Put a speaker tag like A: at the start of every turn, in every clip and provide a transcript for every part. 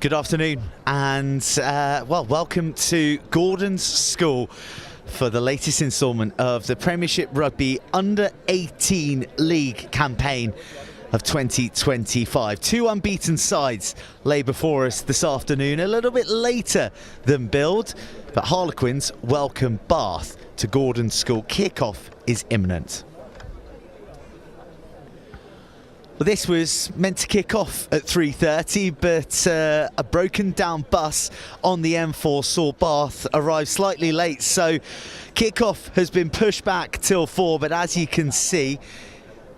A: Good afternoon and well, welcome to Gordon's School for the latest instalment of the Premiership Rugby U18 League campaign of 2025. Two unbeaten sides lay before us this afternoon, a little bit later than billed, but Harlequins welcome Bath to Gordon's School. Kickoff is imminent. Well, this was meant to kick off at 3:30, but a broken down bus on the M4 saw Bath arrive slightly late, so kickoff has been pushed back till 4, but as you can see,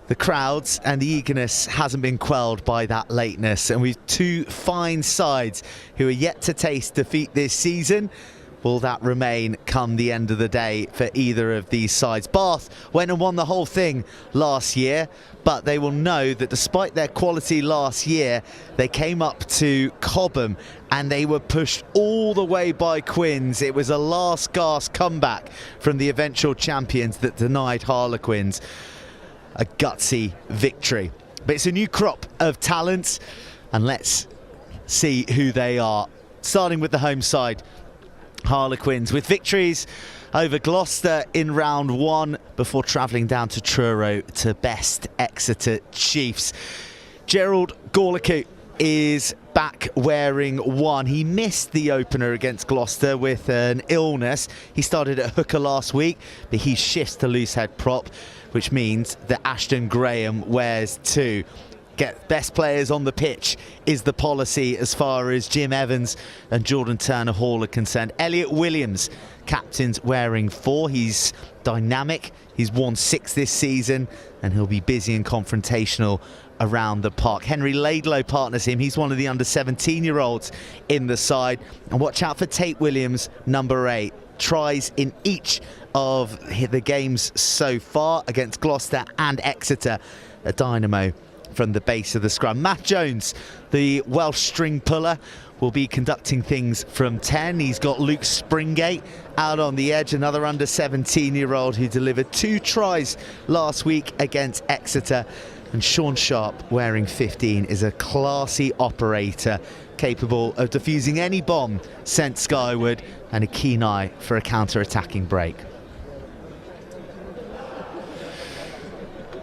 A: the crowds and the eagerness hasn't been quelled by that lateness, and we've two fine sides who are yet to taste defeat this season. Will that remain come the end of the day for either of these sides? Bath went and won the whole thing last year, but they will know that despite their quality last year, they came up to Cobham and they were pushed all the way by Quins. It was a last gasp comeback from the eventual champions that denied Harlequins a gutsy victory. But it's a new crop of talent, and let's see who they are. Starting with the home side, Harlequins, with victories over Gloucester in round 1 before travelling down to Truro to best Exeter Chiefs. Gerald Gorlicu is back wearing 1. He missed the opener against Gloucester with an illness. He started at hooker last week, but he shifts to loose head prop, which means that Ashton Graham wears 2. Get best players on the pitch is the policy as far as Jim Evans and Jordan Turner Hall are concerned. Elliot Williams, captain's wearing 4. He's dynamic. He's won 6 this season, and he'll be busy and confrontational around the park. Henry Laidlow partners him. He's one of the under 17-year-olds in the side. And watch out for Tate Williams, number 8. Tries in each of the games so far against Gloucester and Exeter. A dynamo from the base of the scrum. Matt Jones, the Welsh string puller, will be conducting things from 10. He's got Luke Springate out on the edge, another under 17-year-old who delivered 2 tries last week against Exeter. And Sean Sharp, wearing 15, is a classy operator capable of defusing any bomb sent skyward, and a keen eye for a counter-attacking break.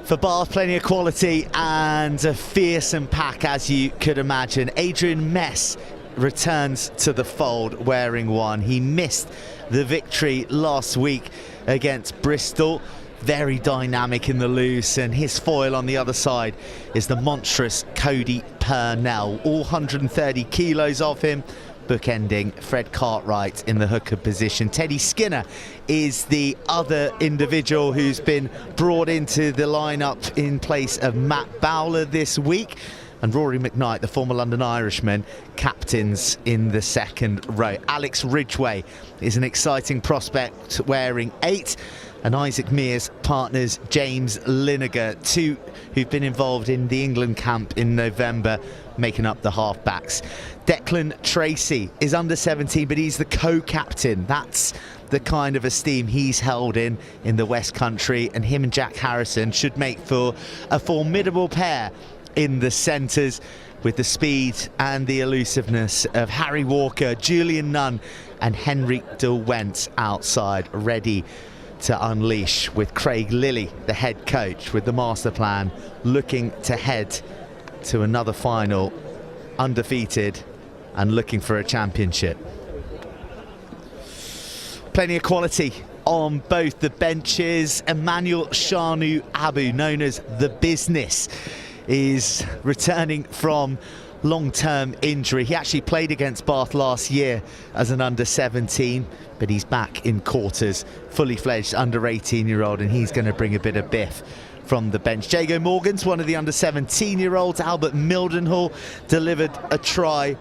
A: For Bath, plenty of quality and a fearsome pack, as you could imagine. Adrian Mess returns to the fold wearing 1. He missed the victory last week against Bristol. Very dynamic in the loose, and his foil on the other side is the monstrous Cody Purnell. All 130 kilos of him, bookending Fred Cartwright in the hooker position. Teddy Skinner is the other individual who's been brought into the lineup in place of Matt Bowler this week. And Rory McKnight, the former London Irishman, captains in the second row. Alex Ridgway is an exciting prospect wearing 8. And Isaac Mears partners James Lineker, 2 who've been involved in the England camp in November, making up the halfbacks. Declan Tracy is under 17, but he's the co-captain. That's the kind of esteem he's held in the West Country, and him and Jack Harrison should make for a formidable pair in the centres, with the speed and the elusiveness of Harry Walker, Julian Nunn and Henrik de Went outside, ready to unleash, with Craig Lilly, the head coach, with the master plan, looking to head to another final undefeated and looking for a championship. Plenty of quality on both the benches. Emmanuel Shanu Abu, known as The Business, is returning from long-term injury. He actually played against Bath last year as an under 17, but he's back in quarters, fully fledged under 18-year-old, and he's going to bring a bit of biff from the bench. Jago Morgan's one of the under 17-year-olds. Albert Mildenhall delivered a try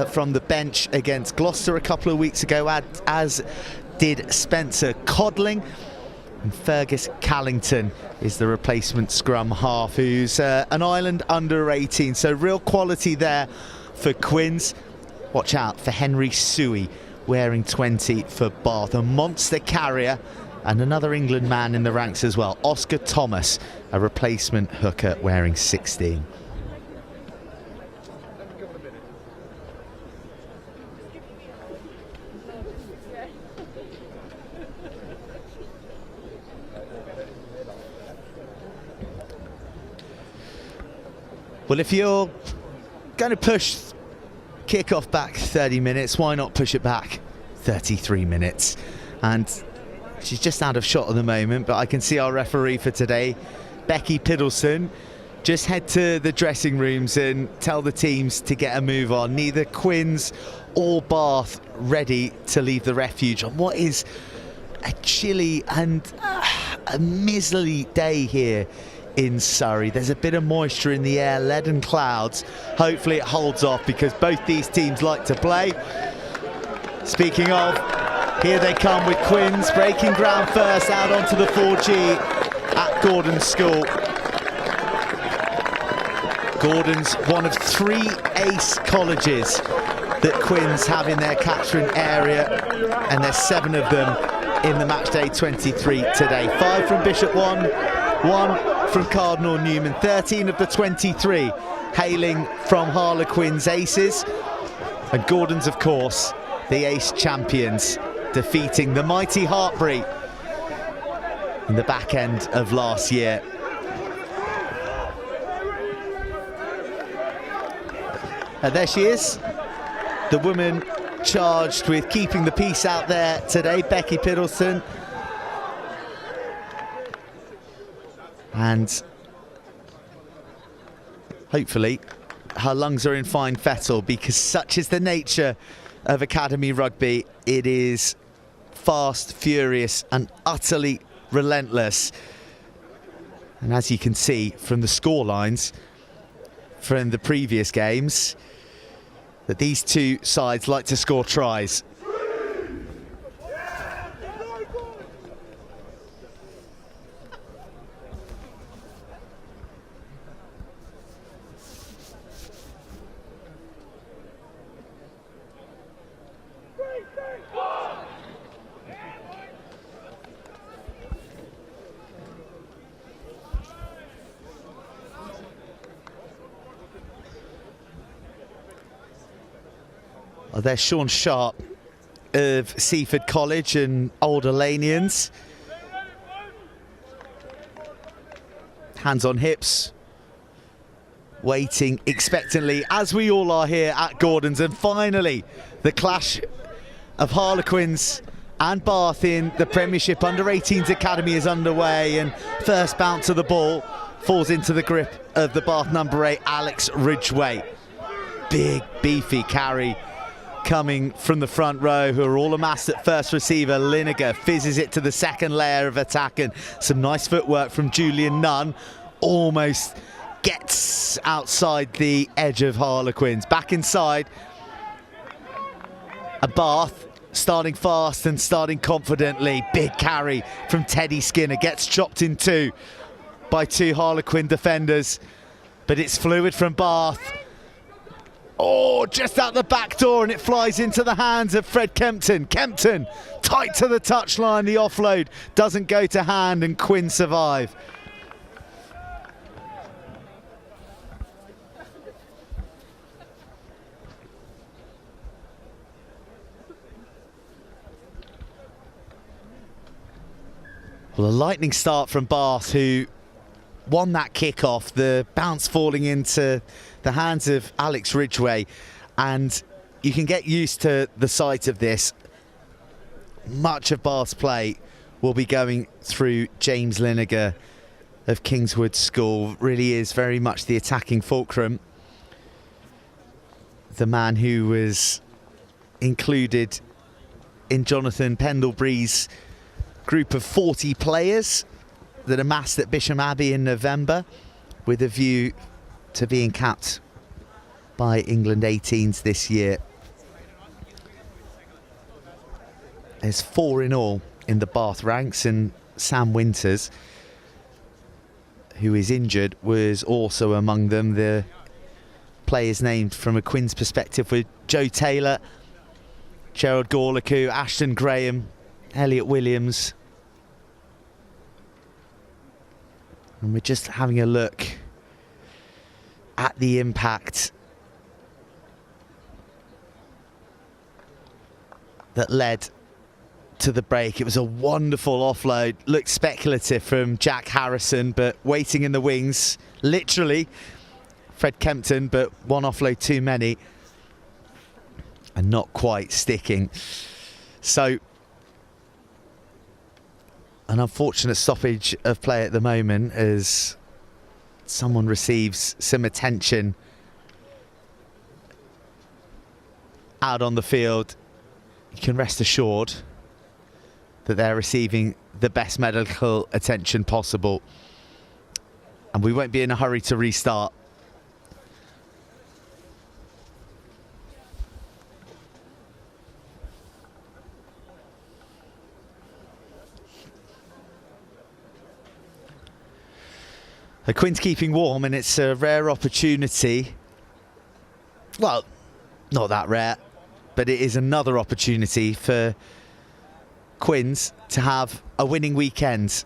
A: from the bench against Gloucester a couple of weeks ago, as did Spencer Codling. And Fergus Callington is the replacement scrum half, who's an Ireland under 18. So real quality there for Quins. Watch out for Henry Suey, wearing 20 for Bath. A monster carrier and another England man in the ranks as well. Oscar Thomas, a replacement hooker, wearing 16. Well, if you're going to push kick-off back 30 minutes, why not push it back 33 minutes? And she's just out of shot at the moment, but I can see our referee for today, Becky Piddleson, just head to the dressing rooms and tell the teams to get a move on. Neither Quins or Bath ready to leave the refuge on what is a chilly and a miserly day here in Surrey. There's a bit of moisture in the air, leaden clouds. Hopefully it holds off because both these teams like to play. Speaking of, here they come with Quins breaking ground first out onto the 4G at Gordon's school. Gordon's one of 3 ace colleges that Quins have in their catchment area, and there's 7 of them in the matchday 23 today. 5 from Bishop 1 from Cardinal Newman, 13 of the 23 hailing from Harlequins aces. And Gordon's, of course, the ace champions, defeating the mighty Hartbury in the back end of last year. And there she is, the woman charged with keeping the peace out there today, Becky Piddleson. And hopefully her lungs are in fine fettle, because such is the nature of academy rugby. It is fast, furious and utterly relentless. And as you can see from the score lines from the previous games, that these two sides like to score tries. Oh, there's Sean Sharp of Seaford College and Old Alanians. Hands on hips, waiting expectantly, as we all are here at Gordon's. And finally, the clash of Harlequins and Bath in the Premiership Under-18s Academy is underway, and first bounce of the ball falls into the grip of the Bath number 8, Alex Ridgway. Big, beefy carry coming from the front row, who are all amassed at first receiver. Lineker fizzes it to the second layer of attack, and some nice footwork from Julian Nunn. Almost gets outside the edge of Harlequins. Back inside, a Bath starting fast and starting confidently. Big carry from Teddy Skinner, gets chopped in two by 2 Harlequin defenders, but it's fluid from Bath. Oh, just out the back door, and it flies into the hands of Fred Kempton. Kempton, tight to the touchline. The offload doesn't go to hand, and Quinn survive. Well, a lightning start from Bath, who won that kick-off, the bounce falling into the hands of Alex Ridgway, and you can get used to the sight of this. Much of Bath's play will be going through James Lineker of Kingswood School. Really is very much the attacking fulcrum. The man who was included in Jonathan Pendlebury's group of 40 players that amassed at Bisham Abbey in November, with a view to being capped by England 18s this year. There's 4 in all in the Bath ranks, and Sam Winters, who is injured, was also among them. The players named from a Quins perspective were Joe Taylor, Gerald Gorliku, Ashton Graham, Elliot Williams. And we're just having a look at the impact that led to the break. It was a wonderful offload. Looked speculative from Jack Harrison, but waiting in the wings, literally, Fred Kempton, but one offload too many and not quite sticking. So an unfortunate stoppage of play at the moment as someone receives some attention out on the field. You can rest assured that they're receiving the best medical attention possible, and we won't be in a hurry to restart. The Quins keeping warm, and it's a rare opportunity. Well, not that rare, but it is another opportunity for Quins to have a winning weekend,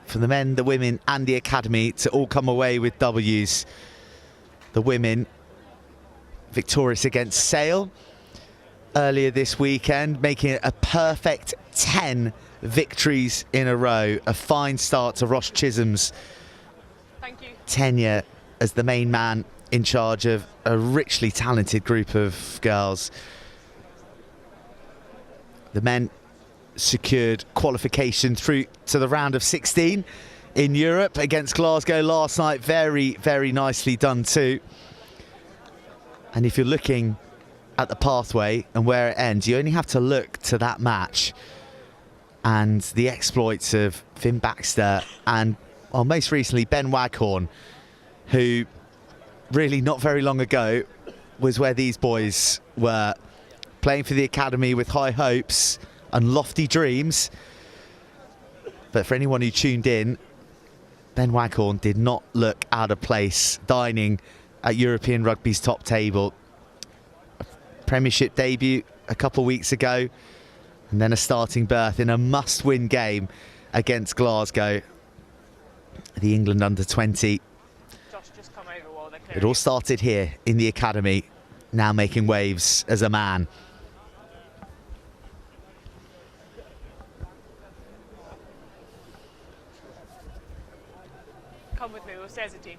A: for the men, the women and the academy to all come away with W's. The women victorious against Sale earlier this weekend, making it a perfect 10 victories in a row. A fine start to Ross Chisholm's tenure as the main man in charge of a richly talented group of girls. The men secured qualification through to the round of 16 in Europe against Glasgow last night. Very, very nicely done too. And if you're looking at the pathway and where it ends, you only have to look to that match and the exploits of Finn Baxter and, well, most recently Ben Waghorn, who really not very long ago was where these boys were, playing for the academy with high hopes and lofty dreams. But for anyone who tuned in, Ben Waghorn did not look out of place dining at European Rugby's top table. A Premiership debut a couple weeks ago, and then a starting berth in a must-win game against Glasgow, the England under-20. It all started here in the academy, now making waves as a man.
B: Come with me, we'll stay as a team.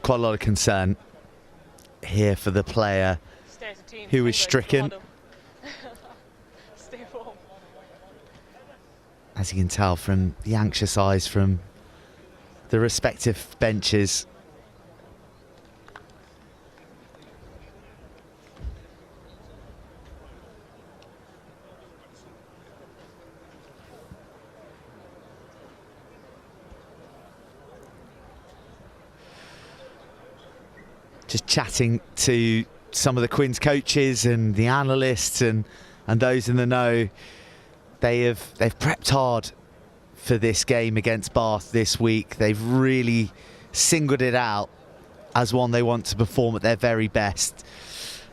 A: Quite a lot of concern here for the player who was stricken.
B: Stay warm.
A: As you can tell from the anxious eyes from the respective benches. Just chatting to some of the Quins coaches and the analysts and those in the know. They've prepped hard for this game against Bath this week. They've really singled it out as one they want to perform at their very best.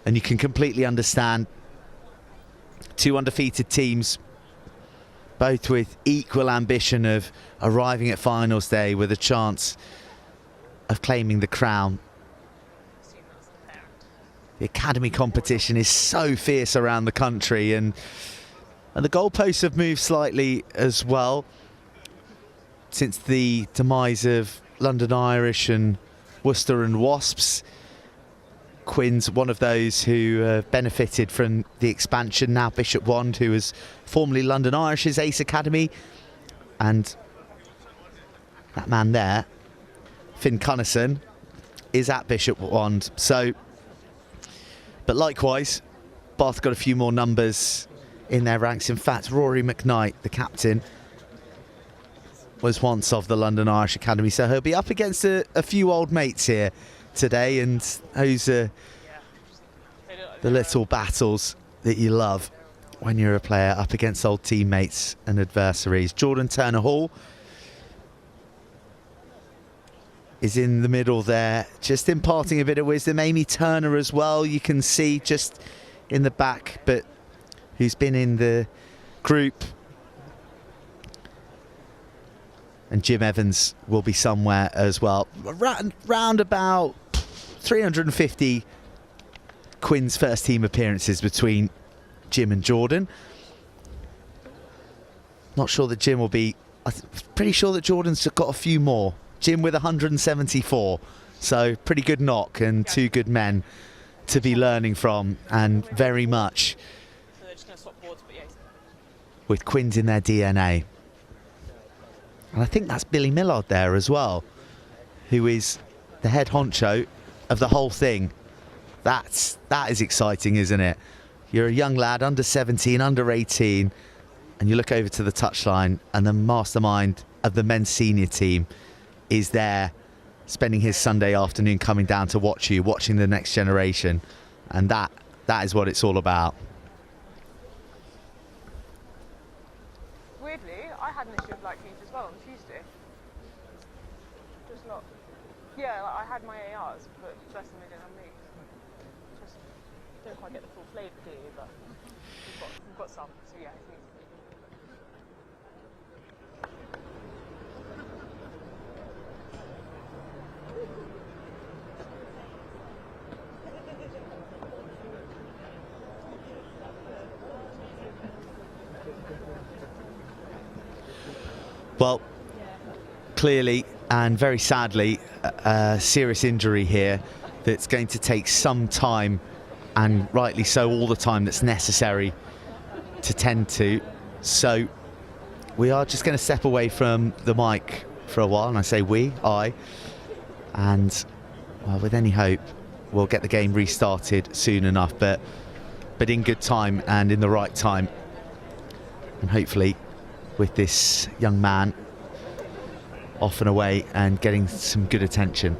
A: And you can completely understand two undefeated teams, both with equal ambition of arriving at finals day with a chance of claiming the crown. The academy competition is so fierce around the country, and the goalposts have moved slightly as well since the demise of London Irish and Worcester and Wasps. Quins, one of those who benefited from the expansion. Now Bishop Wand, who was formerly London Irish's Ace Academy, and that man there, Finn Cunnison, is at Bishop Wand. So, but likewise, Bath got a few more numbers in their ranks. In fact, Rory McKnight, the captain, was once of the London Irish Academy, so he'll be up against a few old mates here today, and those are the little battles that you love when you're a player up against old teammates and adversaries. Jordan Turner-Hall is in the middle there, just imparting a bit of wisdom. Amy Turner as well, you can see just in the back, but who's been in the group and Jim Evans will be somewhere as well. Round about 350 Quinn's first team appearances between Jim and Jordan. Not sure that Jim will be, I'm pretty sure that Jordan's got a few more. Jim with 174, so pretty good knock and two good men to be learning from, and very much with Quinn's in their DNA. And I think that's Billy Millard there as well, who is the head honcho of the whole thing. That is exciting, isn't it? You're a young lad, under 17, under 18, and you look over to the touchline and the mastermind of the men's senior team is there, spending his Sunday afternoon coming down to watch you, watching the next generation. And that is what it's all about.
B: Weirdly, I had an issue with light keys as well on Tuesday. Just not. Yeah, like I had my ARs, but bless them, they didn't have me. Just don't quite get the full flavour, do you? But we've got some, so yeah, it's easy.
A: Well, clearly and very sadly, a serious injury here that's going to take some time, and rightly so, all the time that's necessary to tend to. So we are just going to step away from the mic for a while, and I say we, I, and well, with any hope we'll get the game restarted soon enough, but in good time and in the right time, and hopefully with this young man off and away and getting some good attention.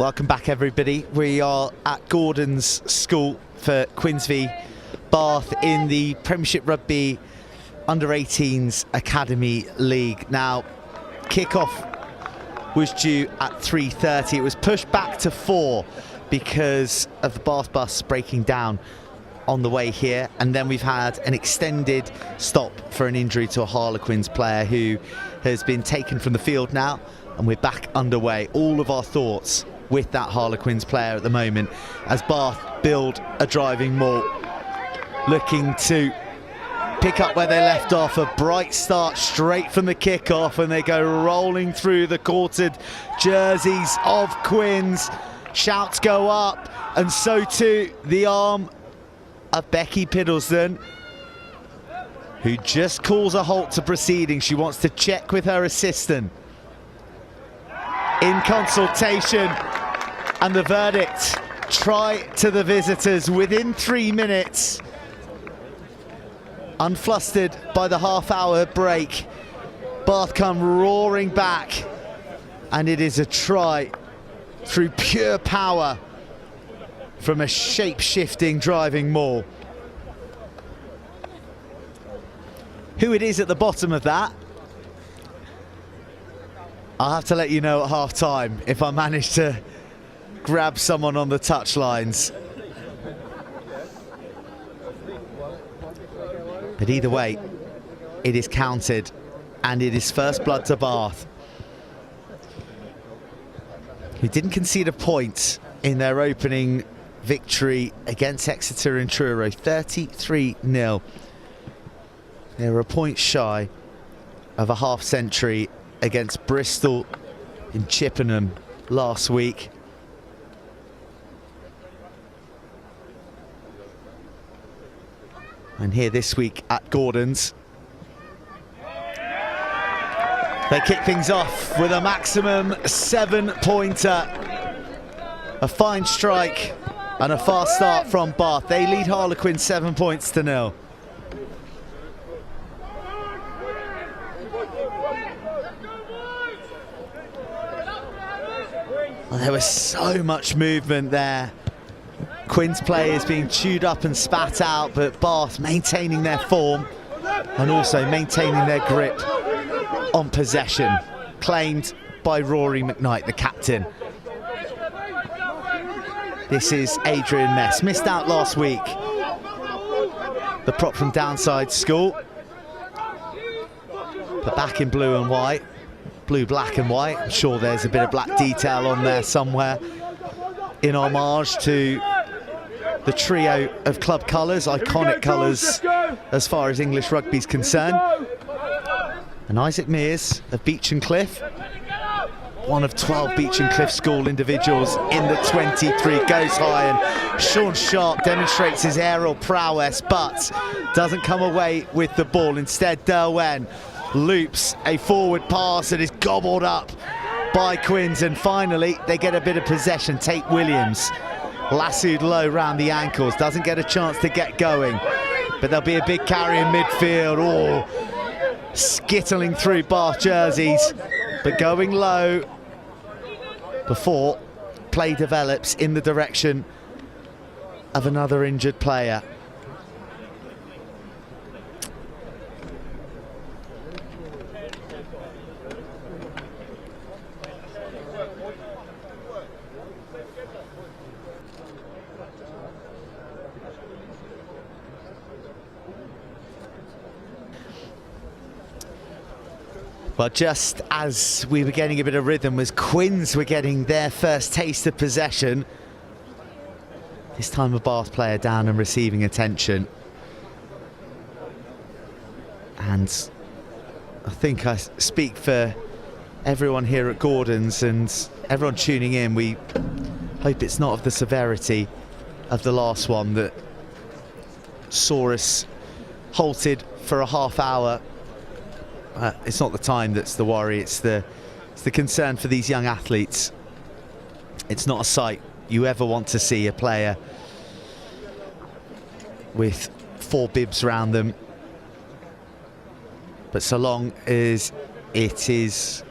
A: Welcome back, everybody. We are at Gordon's School for Quins v Bath in the Premiership Rugby Under-18s Academy League. Now, kick-off was due at 3:30. It was pushed back to 4 because of the Bath bus breaking down on the way here, and then we've had an extended stop for an injury to a Harlequins player who has been taken from the field now, and we're back underway. All of our thoughts with that Harlequins player at the moment as Bath build a driving maul, looking to pick up where they left off. A bright start straight from the kickoff, and they go rolling through the quartered jerseys of Quins. Shouts go up, and so too the arm of Becky Piddleston, who just calls a halt to proceedings. She wants to check with her assistant in consultation, and the verdict, try to the visitors within 3 minutes. Unflustered by the half-hour break, Bath come roaring back, and it is a try through pure power from a shape-shifting driving maul. Who it is at the bottom of that, I'll have to let you know at half-time if I manage to grab someone on the touchlines. But either way, it is counted, and it is first blood to Bath, who didn't concede a point in their opening victory against Exeter in Truro, 33-0. They were a point shy of a half-century against Bristol in Chippenham last week. And here this week at Gordon's, they kick things off with a maximum 7-pointer. A fine strike and a fast start from Bath. They lead Harlequins 7 points to 0. Well, there was so much movement there. Quins players being chewed up and spat out, but Bath maintaining their form and also maintaining their grip on possession, claimed by Rory McKnight, the captain. This is Adrian Mess, missed out last week. The prop from Downside School, but back in blue and white, blue, black and white. I'm sure there's a bit of black detail on there somewhere in homage to the trio of club colours, iconic colours as far as English rugby is concerned. And Isaac Mears of Beach and Cliff, one of 12 Beach and Cliff School individuals in the 23, goes high, and Sean Sharp demonstrates his aerial prowess but doesn't come away with the ball. Instead, Derwen loops a forward pass and is gobbled up by Quins, and finally they get a bit of possession. Tate Williams lassoed low round the ankles, doesn't get a chance to get going, but there'll be a big carry in midfield. Oh, skittling through Bath jerseys, but going low before play develops in the direction of another injured player. Well, just as we were getting a bit of rhythm, as Quins were getting their first taste of possession, this time a Bath player down and receiving attention. And I think I speak for everyone here at Gordon's and everyone tuning in. We hope it's not of the severity of the last one that saw us halted for a half hour. It's not the time that's the worry, it's the concern for these young athletes. It's not a sight you ever want to see, a player with 4 bibs around them. But so long as it is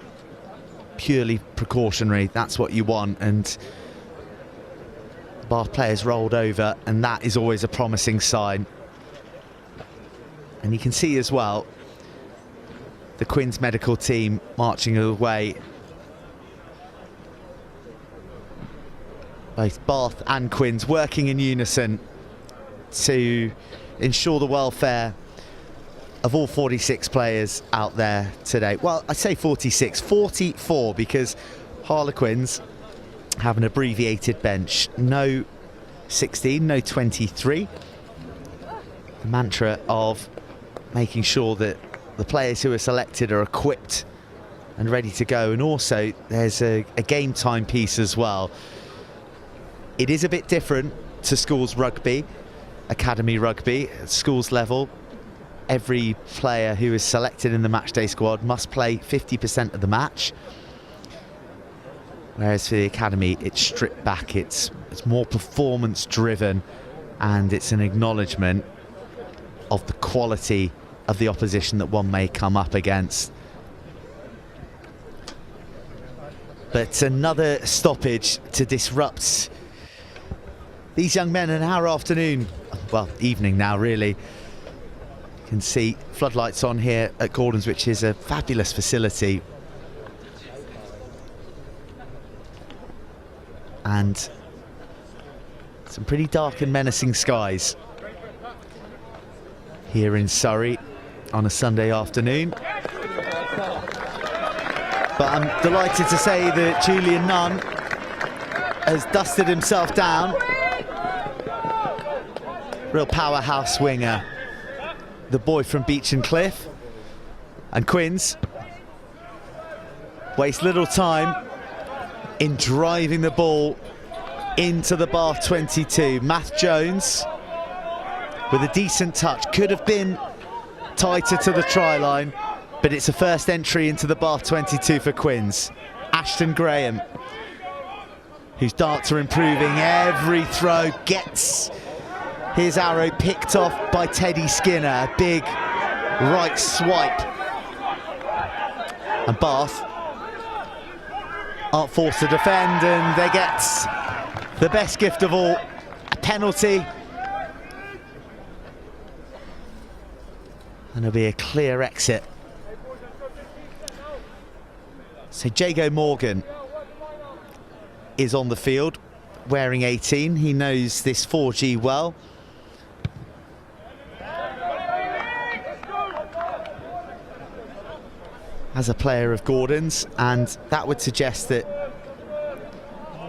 A: purely precautionary. That's what you want. And Bath players rolled over, and that is always a promising sign. And you can see as well the Quins medical team marching away. Both Bath and Quins working in unison to ensure the welfare of all 46 players out there today. Well, I say 46, 44, because Harlequins have an abbreviated bench. No 16, no 23. The mantra of making sure that the players who are selected are equipped and ready to go. And also there's a game time piece as well. It is a bit different to schools rugby, academy rugby, at schools level. Every player who is selected in the matchday squad must play 50% of the match. Whereas for the academy, it's stripped back, it's more performance driven, and it's an acknowledgement of the quality of the opposition that one may come up against. But another stoppage to disrupt these young men in our afternoon, well, evening now really. You can see floodlights on here at Gordon's, which is a fabulous facility. And some pretty dark and menacing skies here in Surrey on a Sunday afternoon. But I'm delighted to say that Julian Nunn has dusted himself down. Real powerhouse winger, the boy from Beach and Cliff. And Quins waste little time in driving the ball into the Bath 22. Matt Jones with a decent touch, could have been tighter to the try line, but it's a first entry into the Bath 22 for Quins. Ashton Graham, whose darts are improving every throw, gets his arrow picked off by Teddy Skinner. A big right swipe. And Bath aren't forced to defend, and they get the best gift of all, a penalty. And it'll be a clear exit. So Jago Morgan is on the field wearing 18. He knows this 4G well. As a player of Gordon's, and that would suggest that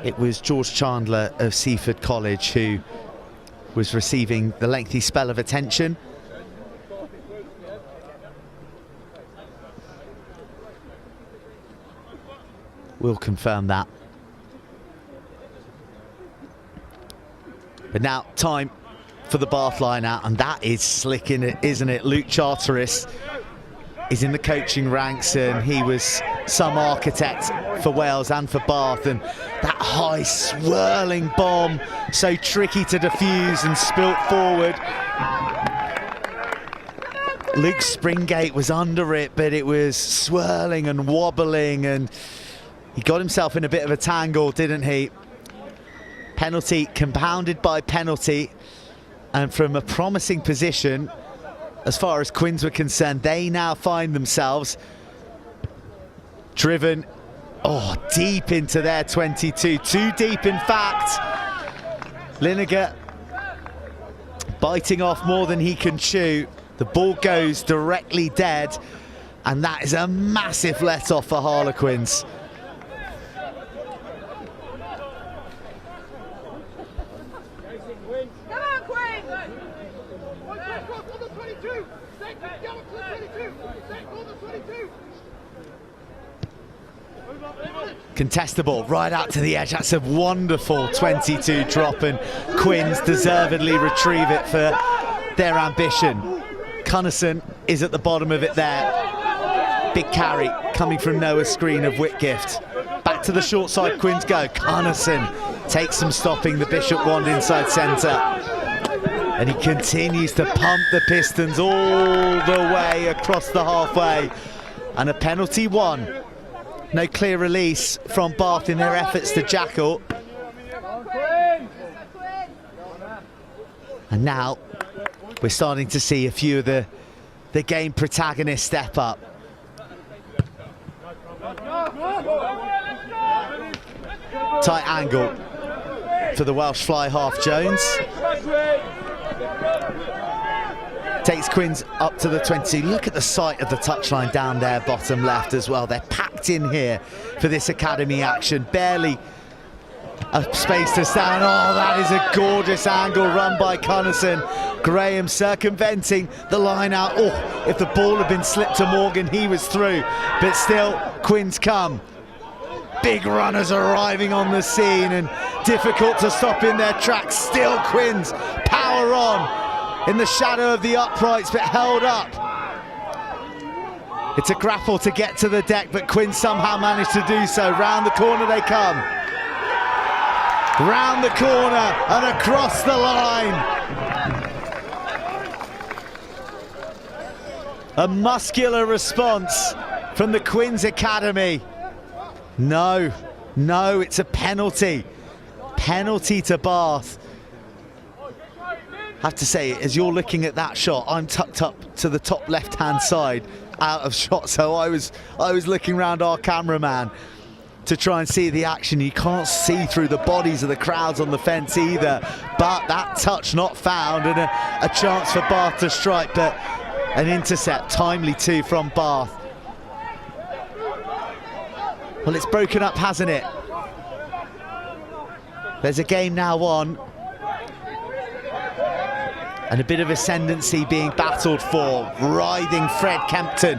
A: it was George Chandler of Seaford College who was receiving the lengthy spell of attention. We'll confirm that. But now time for the Bath line out, and that is slick, in it, isn't it? Luke Charteris is in the coaching ranks, and he was some architect for Wales and for Bath. And that high swirling bomb, so tricky to defuse and spilt forward. Luke Springate was under it, but it was swirling and wobbling, and he got himself in a bit of a tangle, didn't he? Penalty compounded by penalty, and from a promising position, as far as Quins were concerned, they now find themselves driven deep into their 22. Too deep, in fact. Lineker biting off more than he can chew. The ball goes directly dead, and that is a massive let-off for Harlequins. Contestable right out to the edge. That's a wonderful 22 drop, and Quins deservedly retrieve it for their ambition. Cunnison is at the bottom of it there. Big carry coming from Noah's screen of Whitgift. Back to the short side, Quins go. Cunnison takes some stopping, the Bishop wand inside centre. And he continues to pump the Pistons all the way across the halfway. And a penalty won No clear release from Bath in their efforts to jackal. And now we're starting to see a few of the game protagonists step up. Tight angle for the Welsh fly half Jones. Takes Quins up to the 20. Look at the sight of the touchline down there, bottom left as well. They're packed in here for this academy action. Barely a space to stand. Oh, that is a gorgeous angle run by Cunnison. Graham circumventing the line out. Oh, if the ball had been slipped to Morgan, he was through. But still, Quins come. Big runners arriving on the scene and difficult to stop in their tracks. Still Quins power on in the shadow of the uprights, but held up. It's a grapple to get to the deck, but Quins somehow managed to do so. Round the corner they come. Round the corner and across the line. A muscular response from the Quins Academy. No, it's a penalty. Penalty to Bath. I have to say, as you're looking at that shot, I'm tucked up to the top left-hand side, out of shot, so I was looking around our cameraman to try and see the action. You can't see through the bodies of the crowds on the fence either, but that touch not found, and a chance for Bath to strike, but an intercept, timely too, from Bath. Well, it's broken up, hasn't it? There's a game now on, and a bit of ascendancy being battled for. Writhing Fred Kempton,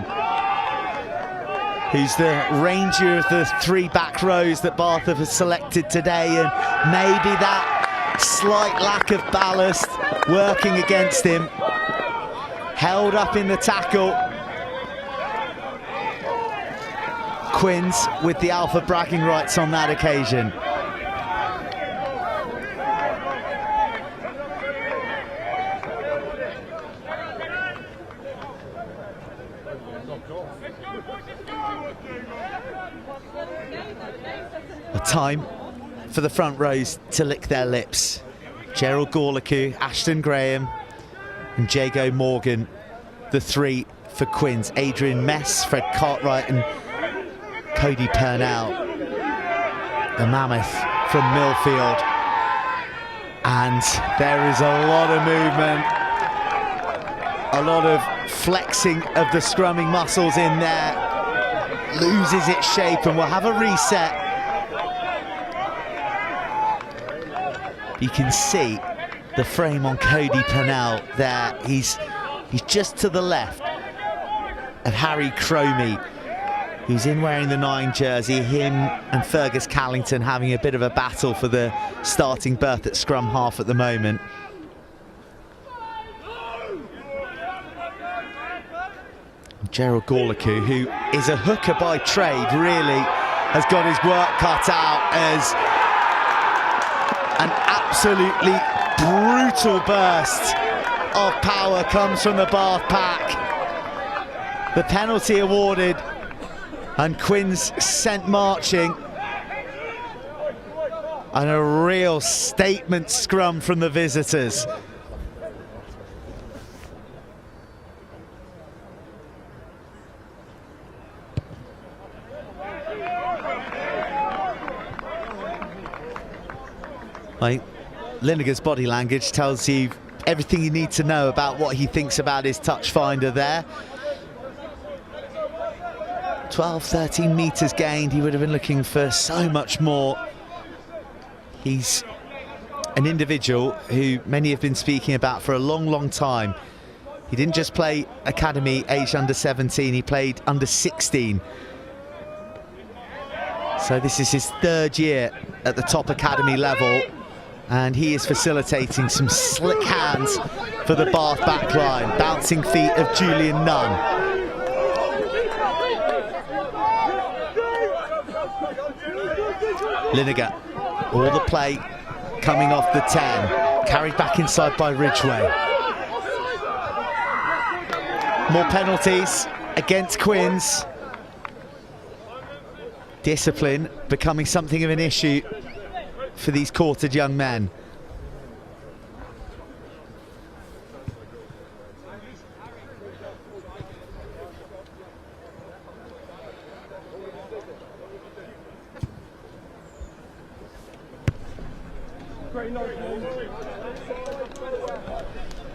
A: who's the ranger of the three back rows that Bath have selected today, and maybe that slight lack of ballast working against him. Held up in the tackle. Quins with the alpha bragging rights on that occasion. A time for the front rows to lick their lips. Gerald Gorlicu, Ashton Graham and Jago Morgan, the three for Quins. Adrian Mess, Fred Cartwright and Cody Purnell, the mammoth from Millfield. And there is a lot of movement, a lot of flexing of the scrumming muscles in there. Loses its shape and will have a reset. You can see the frame on Cody Purnell there. He's just to the left of Harry Cromie, who's in wearing the 9 jersey. Him and Fergus Callington having a bit of a battle for the starting berth at scrum half at the moment. Gerald Gorlicu, who is a hooker by trade, really has got his work cut out as an absolutely brutal burst of power comes from the Bath pack. The penalty awarded and Quins sent marching. And a real statement scrum from the visitors. Lineker's body language tells you everything you need to know about what he thinks about his touch finder there. 12, 13 metres gained. He would have been looking for so much more. He's an individual who many have been speaking about for a long, long time. He didn't just play academy aged under 17, he played under 16. So this is his 3rd year at the top academy level, and he is facilitating some slick hands for the Bath backline. Bouncing feet of Julian Nunn. Lineker, all the play coming off the 10, carried back inside by Ridgway. More penalties against Quins. Discipline becoming something of an issue for these quartered young men.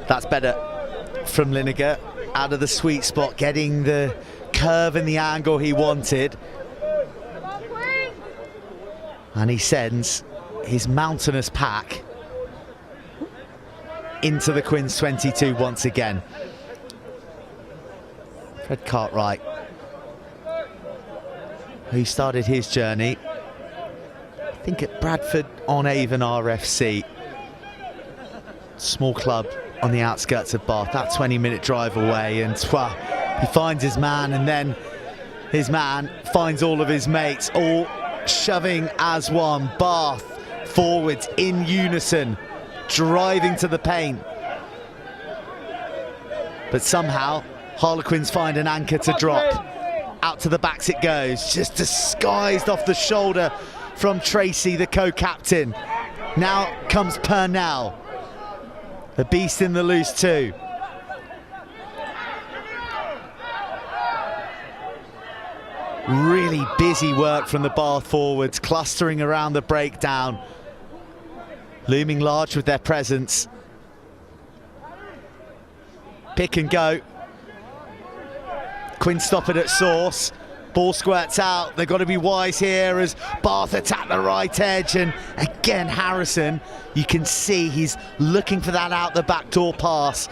A: That's better from Lineker, out of the sweet spot, getting the curve and the angle he wanted. And he sends his mountainous pack into the Quins 22 once again. Fred Cartwright, who started his journey, I think at Bradford-on-Avon RFC. Small club on the outskirts of Bath, that 20-minute drive away, and he finds his man, and then his man finds all of his mates, all shoving as one. Bath forwards in unison, driving to the paint. But somehow Harlequins find an anchor to drop. Out to the backs it goes, just disguised off the shoulder from Tracy, the co-captain. Now comes Purnell, the beast in the loose too. Really busy work from the Bath forwards, clustering around the breakdown, looming large with their presence. Pick and go. Quinn stop it at source. Ball squirts out. They've got to be wise here as Bath attack the right edge, and again Harrison, you can see he's looking for that out the back door pass.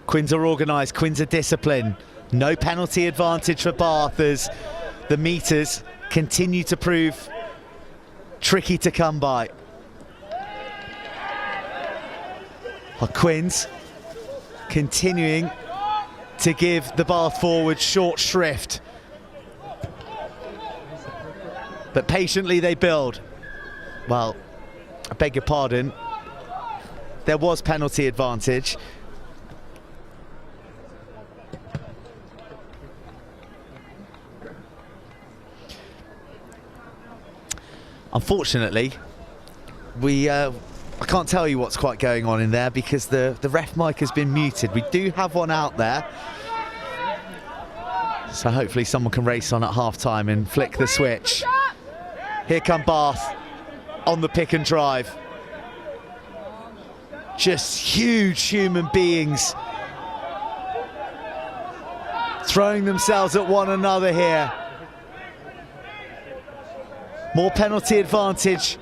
A: Quins are organised, Quins are disciplined. No penalty advantage for Bath as the meters continue to prove tricky to come by. Quins continuing to give the Bath forward short shrift. But patiently they build. Well, I beg your pardon. There was penalty advantage. Unfortunately, I can't tell you what's quite going on in there because the ref mic has been muted. We do have one out there, so hopefully someone can race on at half-time and flick the switch. Here come Bath on the pick and drive. Just huge human beings throwing themselves at one another here. More penalty advantage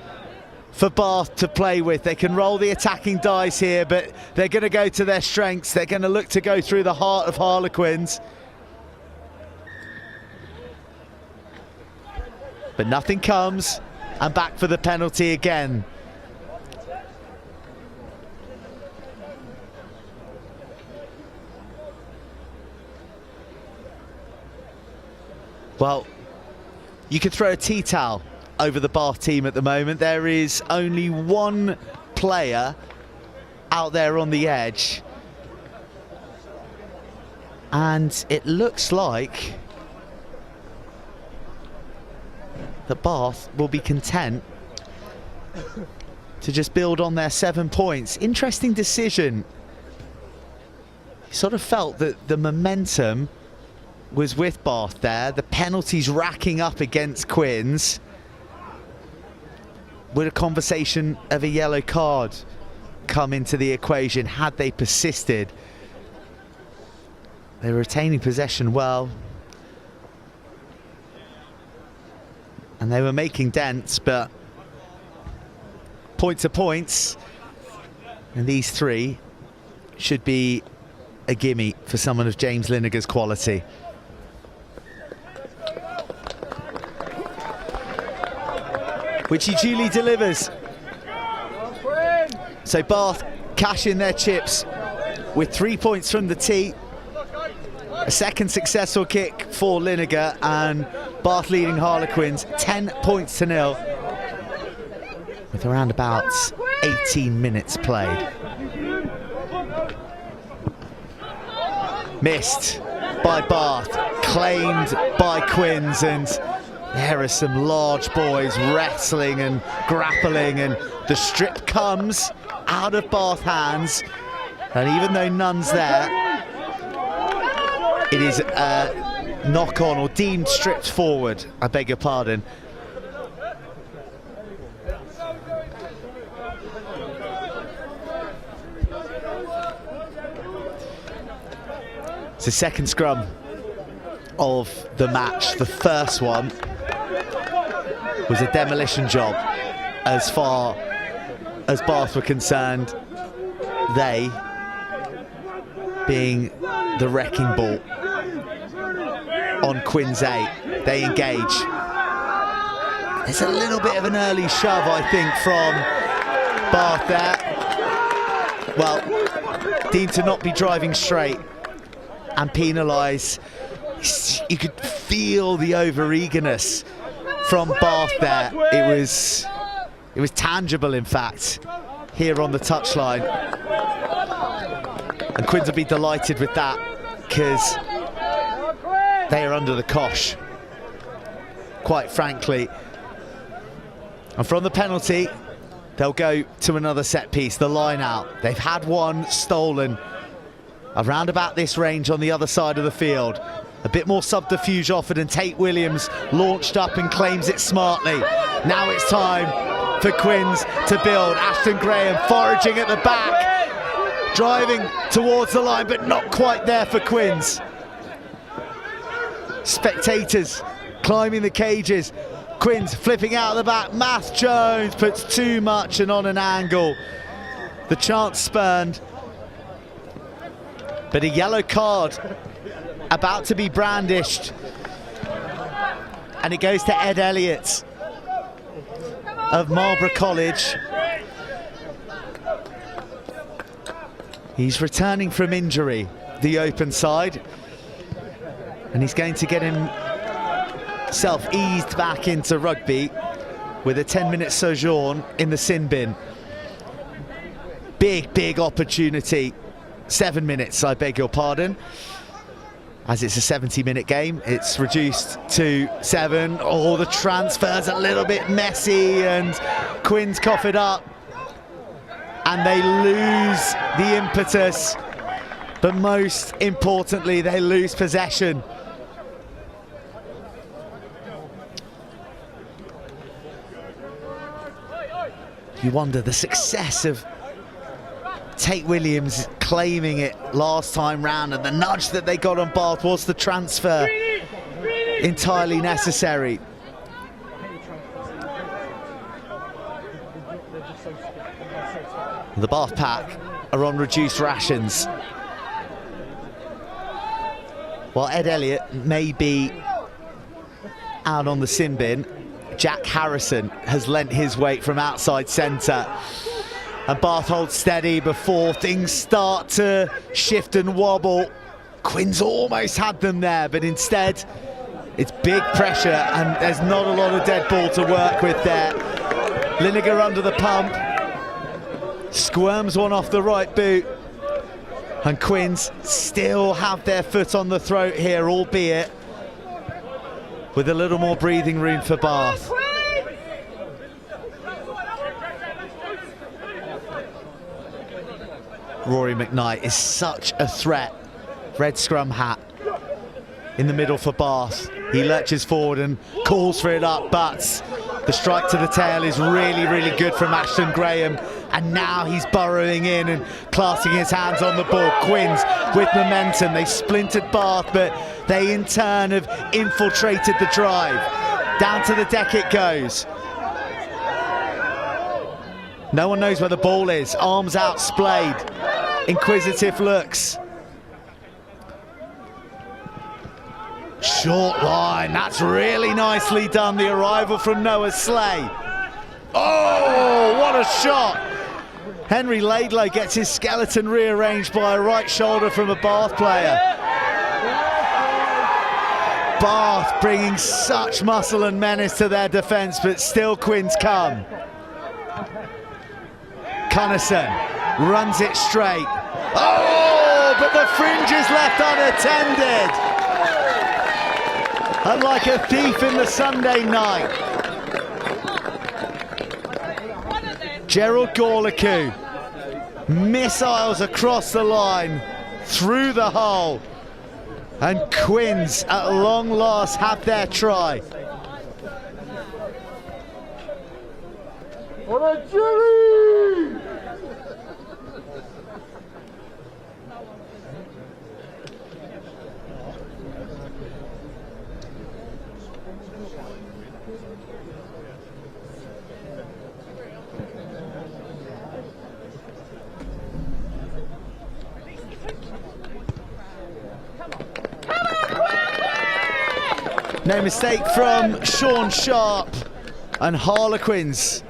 A: for Bath to play with. They can roll the attacking dice here, but they're going to go to their strengths. They're going to look to go through the heart of Harlequins. But nothing comes, and back for the penalty again. Well, you could throw a tea towel over the Bath team at the moment. There is only one player out there on the edge, and it looks like that Bath will be content to just build on their 7 points. Interesting decision. Sort of felt that the momentum was with Bath there. The penalties racking up against Quins. Would a conversation of a yellow card come into the equation had they persisted? They were retaining possession well, and they were making dents, but points are points, and these three should be a gimme for someone of James Lineker's quality. Which he duly delivers. So Bath cash in their chips with 3 points from the tee. A second successful kick for Lineker, and Bath leading Harlequins 10 points to 0 with around about 18 minutes played. Missed by Bath, claimed by Quins, and there are some large boys wrestling and grappling, and the strip comes out of Bath hands, and even though none's there, it is a knock on or deemed stripped forward, I beg your pardon. It's the second scrum of the match. The first one was a demolition job as far as Bath were concerned, they being the wrecking ball on Quins 8. They engage. There's a little bit of an early shove, I think, from Bath there. Well, deemed to not be driving straight and penalise. You could feel the over-eagerness from Bath there. It was tangible, in fact, here on the touchline. And Quins will be delighted with that, because they are under the cosh, quite frankly. And from the penalty, they'll go to another set piece, the line out. They've had one stolen around about this range on the other side of the field. A bit more subterfuge offered, and Tate Williams launched up and claims it smartly. Now it's time for Quins to build. Ashton Graham foraging at the back, driving towards the line, but not quite there for Quins. Spectators climbing the cages. Quins flipping out of the back. Math Jones puts too much and on an angle. The chance spurned. But a yellow card about to be brandished. And it goes to Ed Elliott of Marlborough College. He's returning from injury, the open side. And he's going to get himself eased back into rugby with a 10-minute sojourn in the sin bin. Big opportunity. 7 minutes, I beg your pardon. As it's a 70-minute game, it's reduced to 7. Oh, the transfer's a little bit messy, and Quins cough it up. And they lose the impetus, but most importantly, they lose possession. You wonder the success of Tate Williams claiming it last time round, and the nudge that they got on Bath. Was the transfer entirely necessary? The Bath pack are on reduced rations, while Ed Elliott may be out on the sin bin. Jack Harrison has lent his weight from outside centre, and Bath holds steady before things start to shift and wobble. Quins almost had them there, but instead it's big pressure, and there's not a lot of dead ball to work with there. Lineker under the pump, squirms one off the right boot, and Quins still have their foot on the throat here, albeit with a little more breathing room for Bath. Rory McKnight is such a threat. Red scrum hat in the middle for Bath. He lurches forward and calls for it up, but the strike to the tail is really good from Ashton Graham. And now he's burrowing in and clasping his hands on the ball. Quins with momentum. They splintered Bath, but they in turn have infiltrated the drive. Down to the deck it goes. No one knows where the ball is. Arms out, splayed. Inquisitive looks. Short line, that's really nicely done. The arrival from Noah Slay. Oh, what a shot. Henry Laidlow gets his skeleton rearranged by a right shoulder from a Bath player. Bath bringing such muscle and menace to their defence, but still Quins come. Cunnison runs it straight. Oh, but the fringes left unattended. And like a thief in the Sunday night, Gerald Gorliku, missiles across the line, through the hole, and Quins at long last have their try.
C: On a jury!
A: No mistake from Sean Sharp, and Harlequins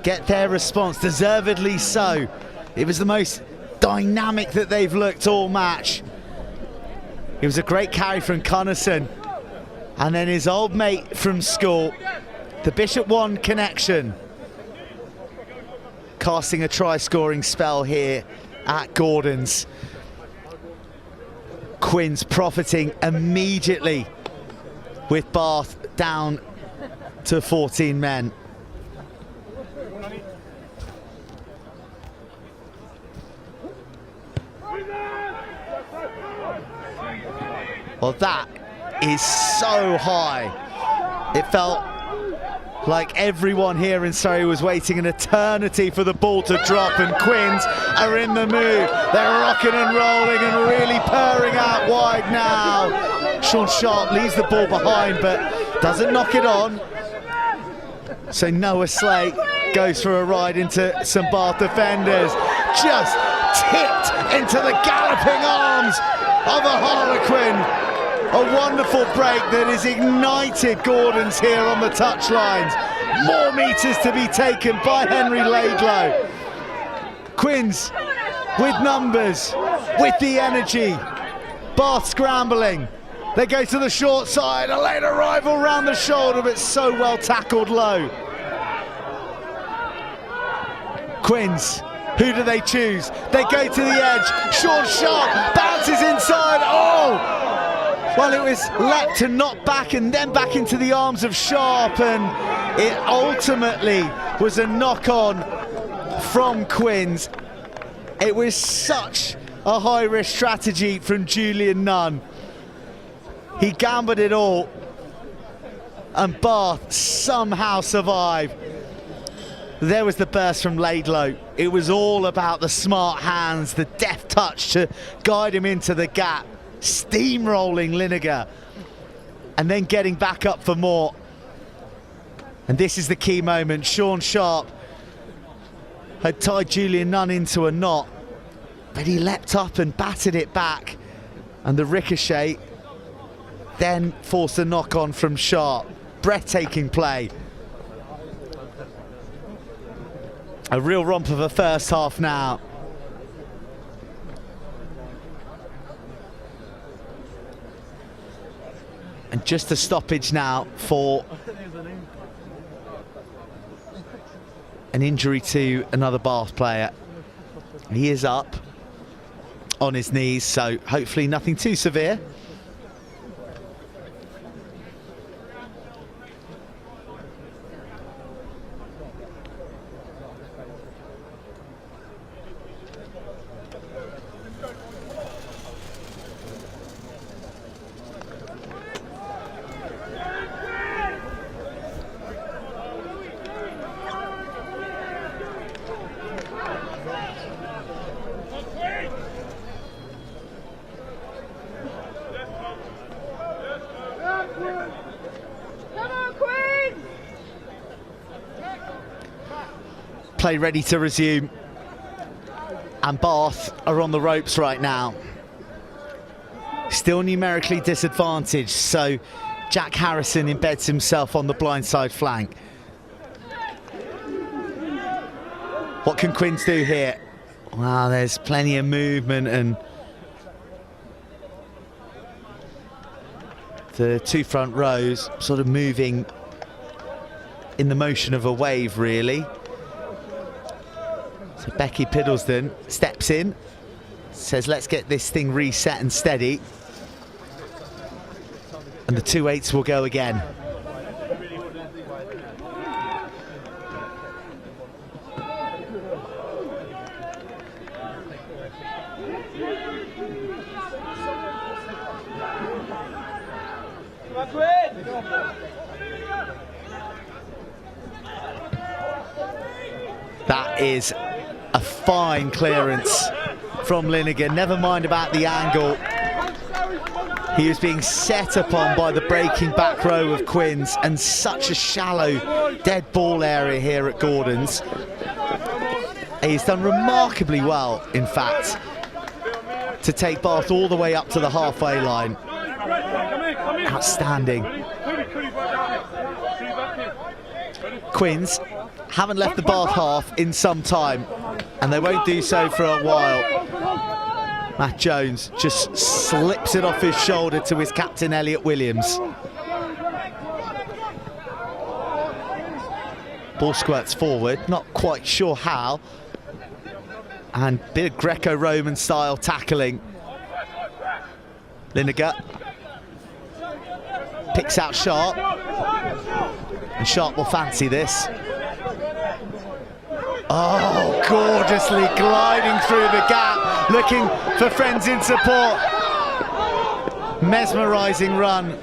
A: get their response, deservedly so. It was the most dynamic that they've looked all match. It was a great carry from Cunnison, and then his old mate from school, the Bishop One connection, casting a try-scoring spell here at Gordon's. Quins profiting immediately with Bath down to 14 men. Well, that is so high. It felt like everyone here in Surrey was waiting an eternity for the ball to drop, and Quins are in the mood. They're rocking and rolling and really purring out wide now. Sean Sharp leaves the ball behind but doesn't knock it on. So Noah Slate goes for a ride into some Bath defenders. Just tipped into the galloping arms of a Harlequin. A wonderful break that has ignited Gordon's here on the touchlines. More meters to be taken by Henry Laidlow. Quins with numbers, with the energy. Bath scrambling. They go to the short side, a late arrival round the shoulder, but so well tackled low. Quins, who do they choose? They go to the edge. Sean Sharp bounces inside. Oh! Well, it was leapt to knock back and then back into the arms of Sharp, and it ultimately was a knock-on from Quins. It was such a high-risk strategy from Julian Nunn. He gambled it all, and Bath somehow survived. There was the burst from Laidlow. It was all about the smart hands, the deft touch to guide him into the gap, steamrolling Lineker, and then getting back up for more. And this is the key moment. Sean Sharp had tied Julian Nunn into a knot, but he leapt up and batted it back, and the ricochet then forced a knock-on from Sharp. Breathtaking play. A real romp of a first half now. And just a stoppage now for an injury to another Bath player. He is up on his knees, so hopefully nothing too severe. Play ready to resume, and Bath are on the ropes right now. Still numerically disadvantaged, so Jack Harrison embeds himself on the blindside flank. What can Quins do here? Wow, there's plenty of movement, and the two front rows sort of moving in the motion of a wave, really. So Becky Piddleston steps in, says let's get this thing reset and steady. And the 2-8s will go again. That is a fine clearance from Linegan. Never mind about the angle. He was being set upon by the breaking back row of Quins, and such a shallow dead ball area here at Gordon's. He's done remarkably well, in fact, to take Bath all the way up to the halfway line. Outstanding. Quins haven't left the Bath half in some time, and they won't do so for a while. Matt Jones just slips it off his shoulder to his captain, Elliot Williams. Ball squirts forward, not quite sure how. And bit of Greco-Roman style tackling. Lineker picks out Sharp. And Sharp will fancy this. Oh, gorgeously gliding through the gap, looking for friends in support. Mesmerising run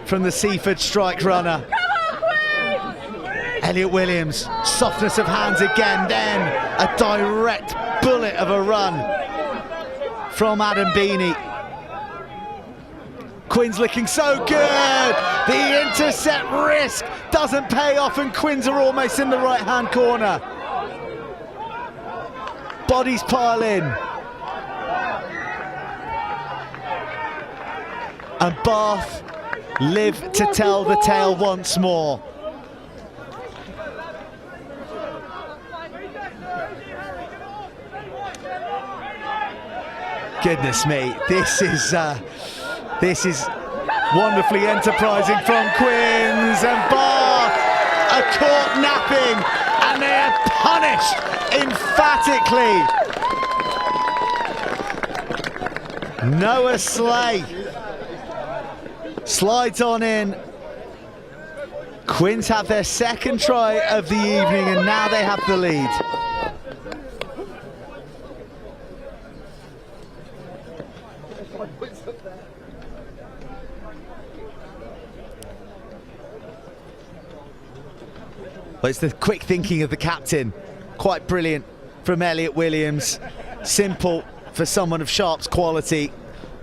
A: from the Seaford strike runner. Elliot Williams, softness of hands again, then a direct bullet of a run from Adam Beanie. Quins looking so good. The intercept risk doesn't pay off, and Quins are almost in the right-hand corner. Bodies pile in. And Bath live to tell the tale once more. Goodness me, this is wonderfully enterprising from Quins, and Bath are caught napping, and they are punished emphatically. Noah Slay slides on in. Quins have their second try of the evening, and now they have the lead. Well, it's the quick thinking of the captain. Quite brilliant from Elliot Williams. Simple for someone of Sharp's quality.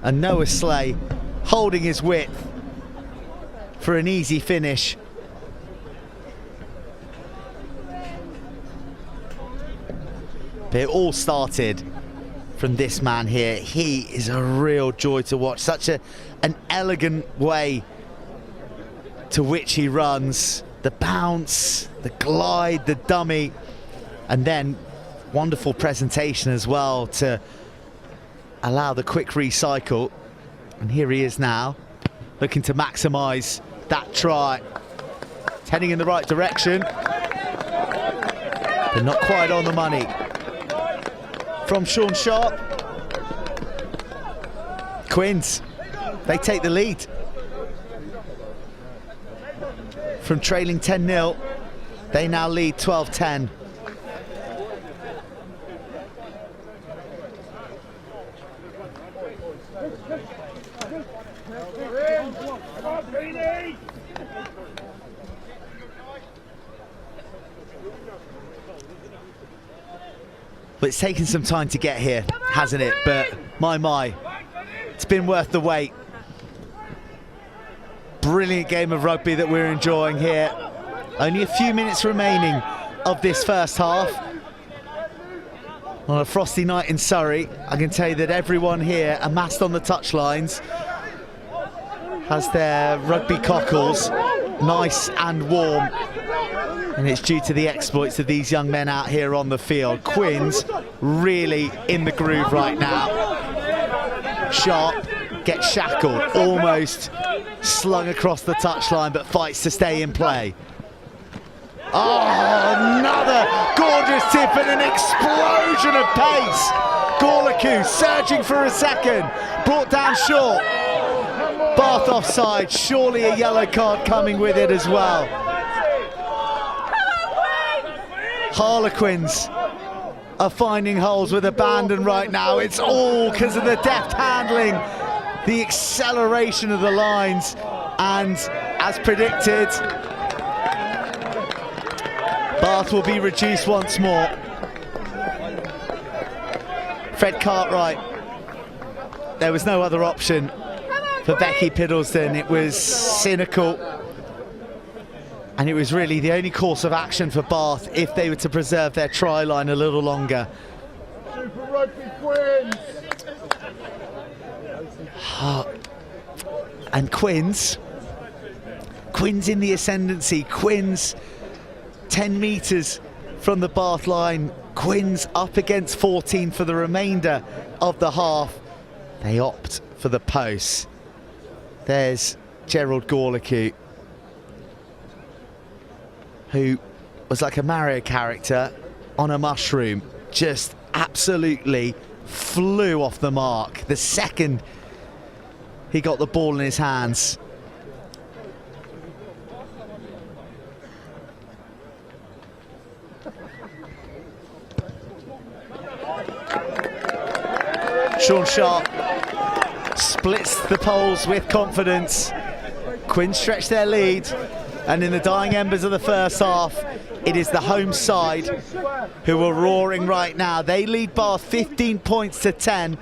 A: And Noah Slay holding his width for an easy finish. But it all started from this man here. He is a real joy to watch. Such an elegant way to which he runs. The bounce, the glide, the dummy, and then wonderful presentation as well to allow the quick recycle. And here he is now, looking to maximise that try. It's heading in the right direction, but not quite on the money. From Sean Sharp. Quins, they take the lead. From trailing 10-0, they now lead 12-10. But it's taken some time to get here, hasn't it? But my, it's been worth the wait. Brilliant game of rugby that we're enjoying here. Only a few minutes remaining of this first half. On a frosty night in Surrey, I can tell you that everyone here amassed on the touchlines has their rugby cockles nice and warm. And it's due to the exploits of these young men out here on the field. Quins really in the groove right now. Sharp gets shackled, almost slung across the touchline, but fights to stay in play. Oh, another gorgeous tip and an explosion of pace Gorliku surging for a second, brought down short. Bath offside, surely a yellow card coming with it as well. Harlequins are finding holes with abandon right now. It's all because of the deft handling, the acceleration of the lines, and as predicted, Bath will be reduced once more. Fred Cartwright, there was no other option for Becky Piddleston. It was cynical, and it was really the only course of action for Bath if they were to preserve their try line a little longer.
C: Super Rugby Quins!
A: And Quins in the ascendancy. Quins 10 metres from the Bath line. Quins up against 14 for the remainder of the half. They opt for the post. There's Gerald Gorliku, who was like a Mario character on a mushroom, just absolutely flew off the mark the second he got the ball in his hands. Sean Sharp splits the poles with confidence. Quins stretch their lead, and in the dying embers of the first half, it is the home side who are roaring right now. They lead Bath 15 points to 10.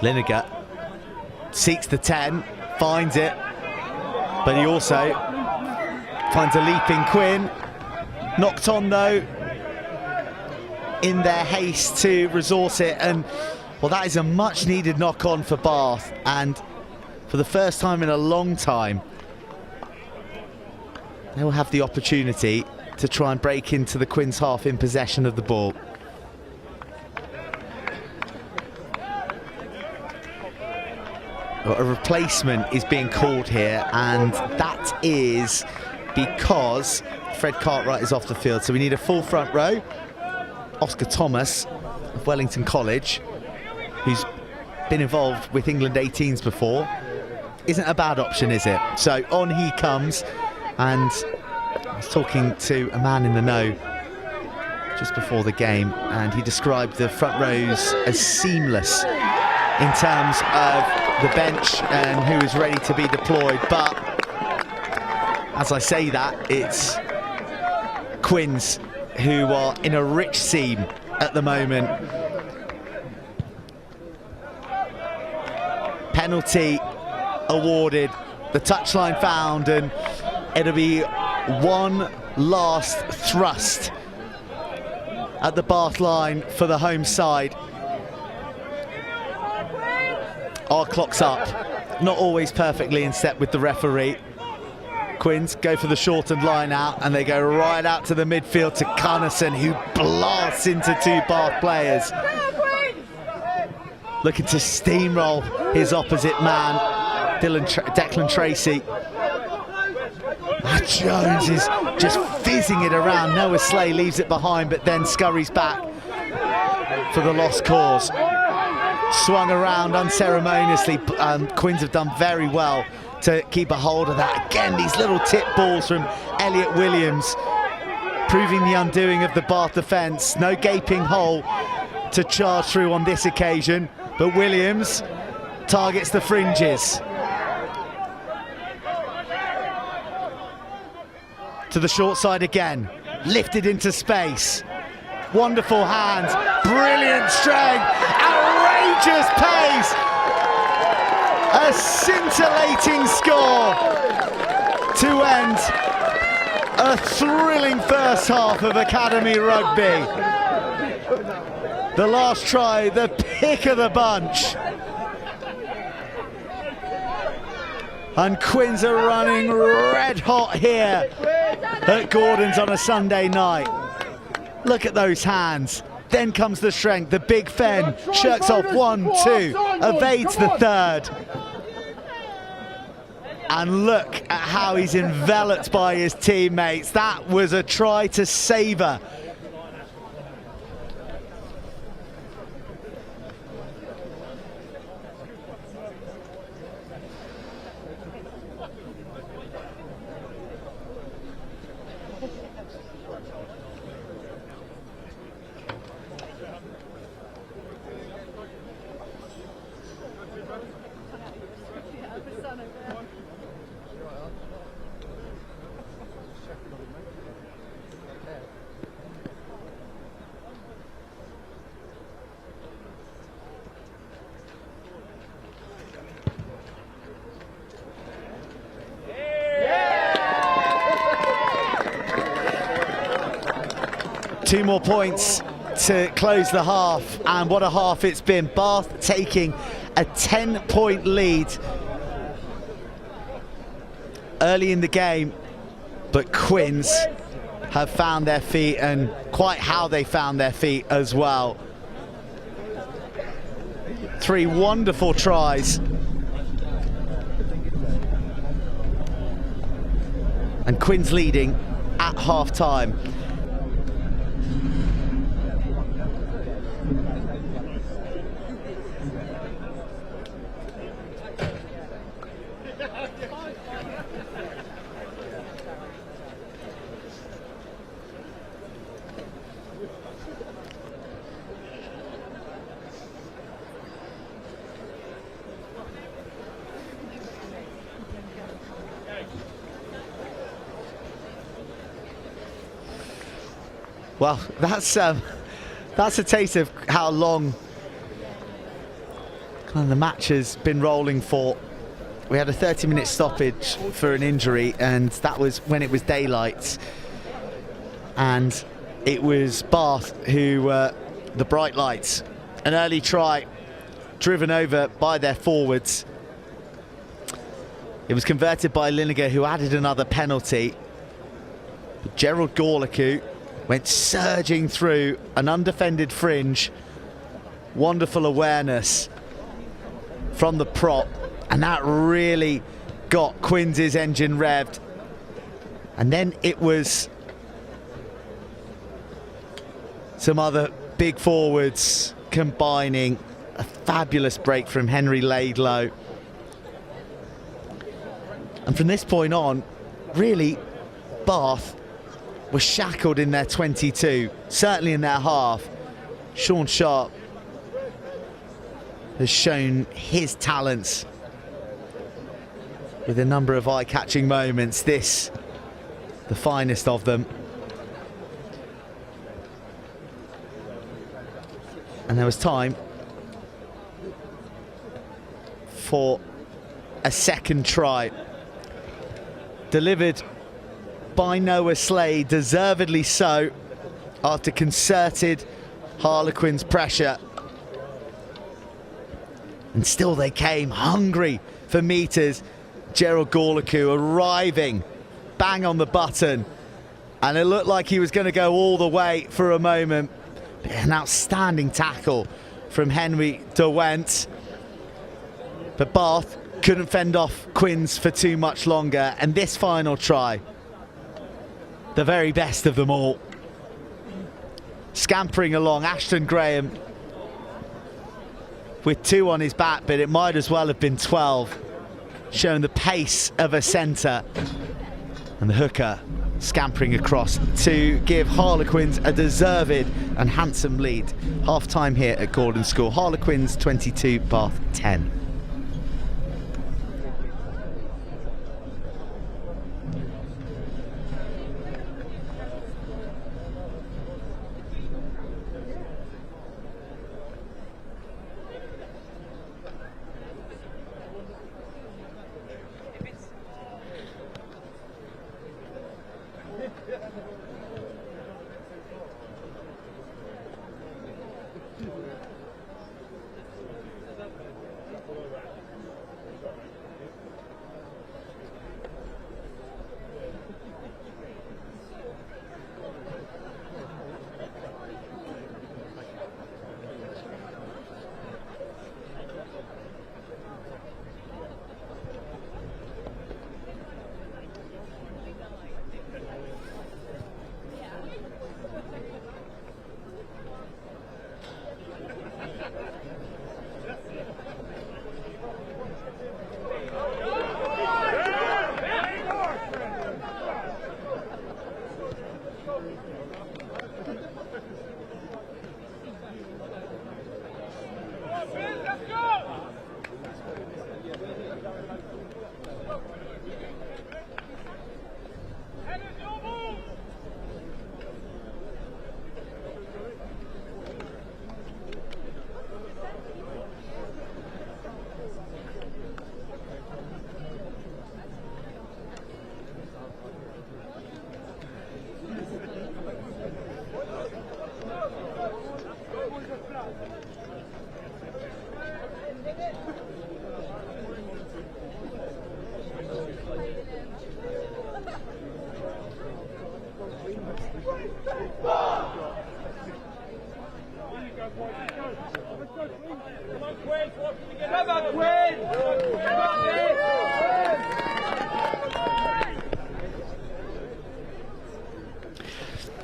A: Lineker seeks the 10, finds it, but he also finds a leaping Quinn. Knocked on though in their haste to resource it, and well, that is a much needed knock on for Bath, and for the first time in a long time they will have the opportunity to try and break into the Quins half in possession of the ball. A replacement is being called here, and that is because Fred Cartwright is off the field, so we need a full front row. Oscar Thomas of Wellington College, who's been involved with England 18s before, isn't a bad option, is it? So on he comes, and I was talking to a man in the know just before the game, and he described the front rows as seamless in terms of the bench and who is ready to be deployed. But as I say that, it's Quins who are in a rich seam at the moment. Penalty awarded, the touchline found, and it'll be one last thrust at the Bath line for the home side. Our clock's up, not always perfectly in step with the referee. Quins go for the shortened line out, and they go right out to the midfield to Cunnison, who blasts into two Bath players. Looking to steamroll his opposite man, Declan Tracy. Matt Jones is just fizzing it around. Noah Slay leaves it behind, but then scurries back for the lost cause. Swung around unceremoniously. Quins have done very well to keep a hold of that. Again, these little tip balls from Elliot Williams, proving the undoing of the Bath defence. No gaping hole to charge through on this occasion, but Williams targets the fringes. To the short side again, lifted into space. Wonderful hands, brilliant strength, outrageous pace. A scintillating score to end a thrilling first half of Academy Rugby. The last try, the pick of the bunch. And Quins are running red hot here at Gordon's on a Sunday night. Look at those hands. Then comes the strength, the big fen, shirks off 1, 2, evades the third. And look at how he's enveloped by his teammates. That was a try to savour. Two more points to close the half, and what a half it's been. Bath taking a 10-point lead early in the game, but Quins have found their feet, and quite how they found their feet as well. 3 wonderful tries. And Quins leading at half-time. Well, that's a taste of how long the match has been rolling for. We had a 30-minute stoppage for an injury, and that was when it was daylight. And it was Bath who were the bright lights. An early try driven over by their forwards. It was converted by Lineker, who added another penalty. But Gerald Gorliku went surging through an undefended fringe. Wonderful awareness from the prop, and that really got Quins' engine revved. And then it was some other big forwards combining. A fabulous break from Henry Laidlow. And from this point on, really, Bath were shackled in their 22, certainly in their half. Sean Sharp has shown his talents with a number of eye-catching moments. This, the finest of them. And there was time for a second try. Delivered by Noah Slade, deservedly so, after concerted Harlequins pressure. And still they came, hungry for meters. Gerald Gorliku arriving, bang on the button. And it looked like he was going to go all the way for a moment. An outstanding tackle from Henry de Went. But Bath couldn't fend off Quins for too much longer. And this final try, the very best of them all. Scampering along, Ashton Graham with 2 on his back, but it might as well have been 12. Showing the pace of a centre. And the hooker scampering across to give Harlequins a deserved and handsome lead. Half time here at Gordon School. Harlequins 22, Bath 10.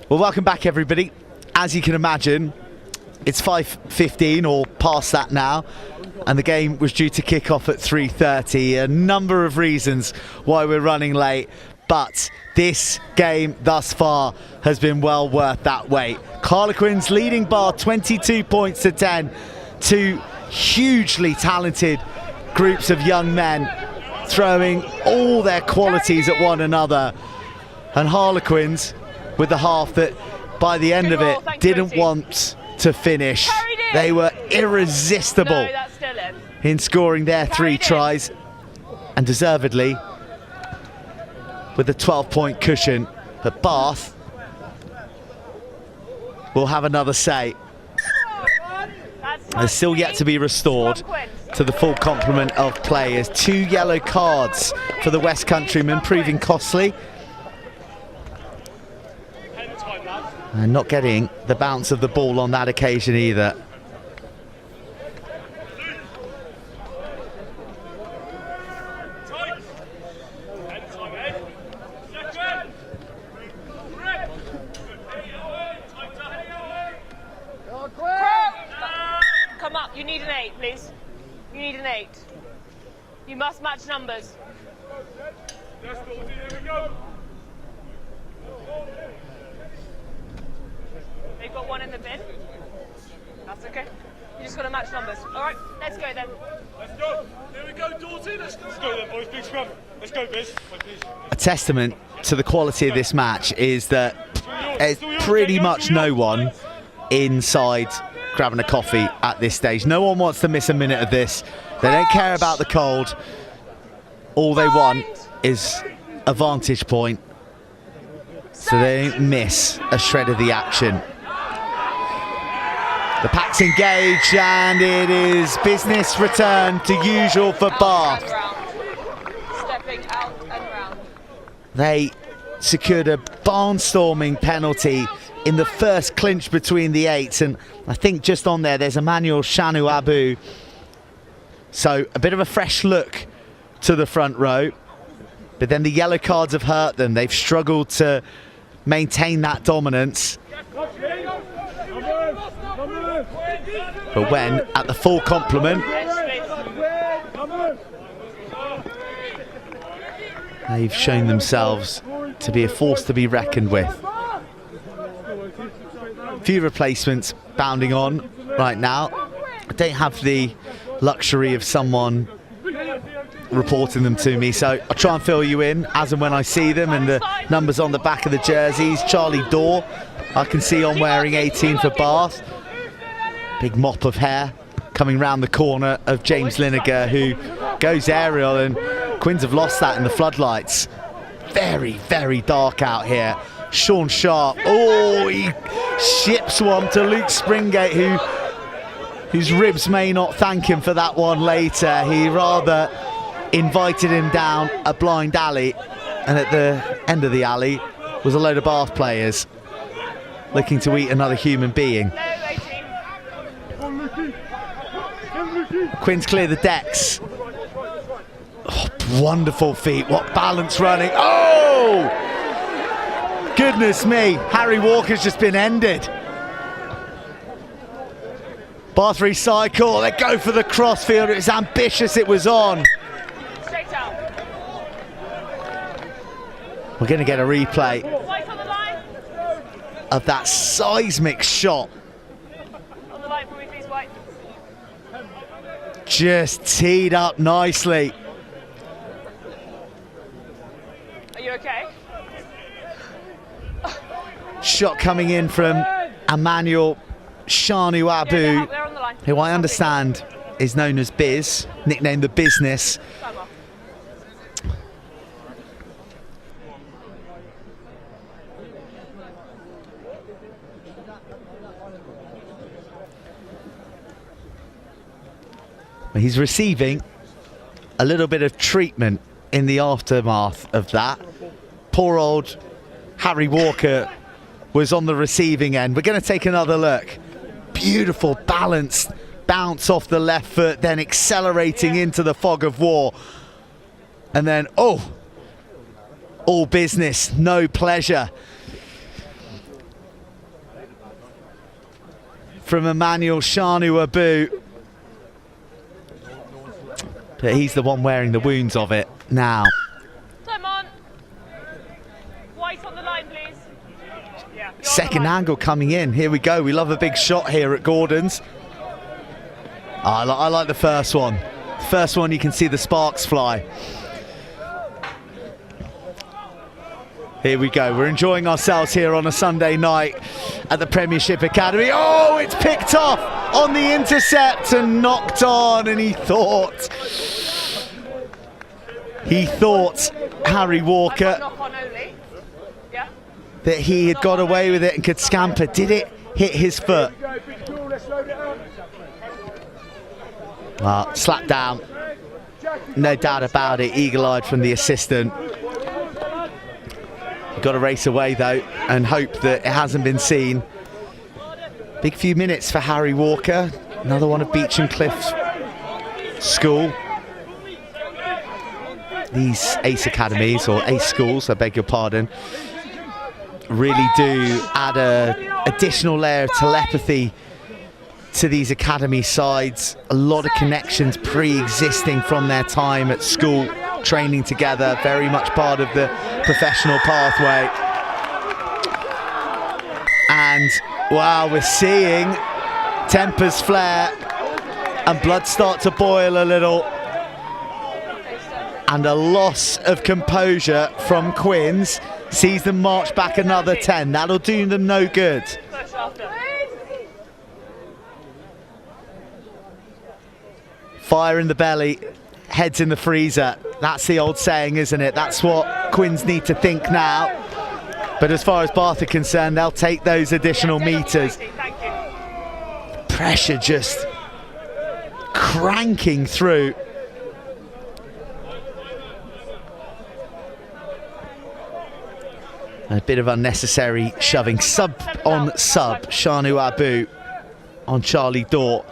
A: Well, welcome back, everybody. As you can imagine, it's 5:15 or past that now, and the game was due to kick off at 3:30. A number of reasons why we're running late, but this game thus far has been well worth that wait. Harlequins leading Bath 22 points to 10. Two hugely talented groups of young men throwing all their qualities at one another, and Harlequins with the half that by the end of it didn't want to finish. They were irresistible in scoring their 3 tries, and deservedly with a 12-point cushion. But Bath will have another say. They're still yet to be restored to the full complement of players. 2 yellow cards for the West Countrymen, proving costly. And not getting the bounce of the ball on that occasion either.
B: Come up, you need an 8, please. You need an 8. You must match numbers.
C: Here we go.
B: They've got 1 in the bin. That's okay. You just got to match numbers. All right, let's go then.
C: Let's go. Here we go, Dorothy. Let's go then, boys. Big scrum. Let's go, Biz.
A: A testament to the quality of this match is that there's pretty much no one inside grabbing a coffee at this stage. No one wants to miss a minute of this. They don't care about the cold. All they want is a vantage point, so they don't miss a shred of the action. The pack's engaged, and it is business return to usual for Bath.
B: Stepping out and round.
A: They secured a barnstorming penalty in the first clinch between the 8s, and I think just on there's Emmanuel Shanu Abu. So a bit of a fresh look to the front row, but then the yellow cards have hurt them. They've struggled to maintain that dominance. But when at the full complement, they've shown themselves to be a force to be reckoned with. Few replacements bounding on right now. I don't have the luxury of someone reporting them to me, so I'll try and fill you in as and when I see them, and the numbers on the back of the jerseys. Charlie Dorr, I can see on wearing 18 for Bath. Big mop of hair coming round the corner of James Lineker, who goes aerial, and Quins have lost that in the floodlights. Very, very dark out here. Sean Sharp, oh, he ships one to Luke Springate, whose ribs may not thank him for that one later. He rather invited him down a blind alley, and at the end of the alley was a load of Bath players looking to eat another human being. Quins clear the decks. Oh, wonderful feet, what balance running. Oh! Goodness me, Harry Walker's just been ended. Bath recycle, they go for the crossfield. It was ambitious, it was on.
B: Straight out.
A: We're going to get a replay
B: White on the line.
A: of that seismic shot.
B: On the line for me, please, White.
A: Just teed up nicely.
B: Are you okay?
A: Shot coming in from Emmanuel Shanu Abu,
B: They're on the line.
A: who I understand is known as Biz, nicknamed the Business.
B: Time off.
A: He's receiving a little bit of treatment in the aftermath of that. Poor old Harry Walker was on the receiving end. We're going to take another look. beautiful balanced bounce off the left foot, then accelerating into the fog of war. And then, oh, all business, no pleasure. From Emmanuel Shanu-Abu. But he's the one wearing the wounds of it now.
B: Time on. White on the line, please. Yeah.
A: Second angle coming in. Here we go. We love a big shot here at Gordon's. I like the first one. The first one, you can see the sparks fly. Here we go. We're enjoying ourselves here on a Sunday night at the Premiership Academy. Oh, it's picked off on the intercept and knocked on, and he thought Harry Walker that he had got away with it and could scamper. Did it hit his foot? Well, slap down. No doubt about it. Eagle-eyed from the assistant. Got to race away though and hope that it hasn't been seen. Big few minutes for Harry Walker. Another one of Beach and Cliff's school. These ACE academies, or ACE schools, I beg your pardon, really do add a additional layer of telepathy to these academy sides. A lot of connections pre-existing from their time at school, training together, very much part of the professional pathway. And wow, we're seeing tempers flare and blood start to boil a little, and a loss of composure from Quins sees them march back another 10. That'll do them no good. Fire in the belly, heads in the freezer. That's the old saying, isn't it? That's what Quins need to think now. But as far as Bath are concerned, they'll take those additional meters. Pressure just cranking through. A bit of unnecessary shoving. Sub on sub. Shanu-Abu on Charlie Dort.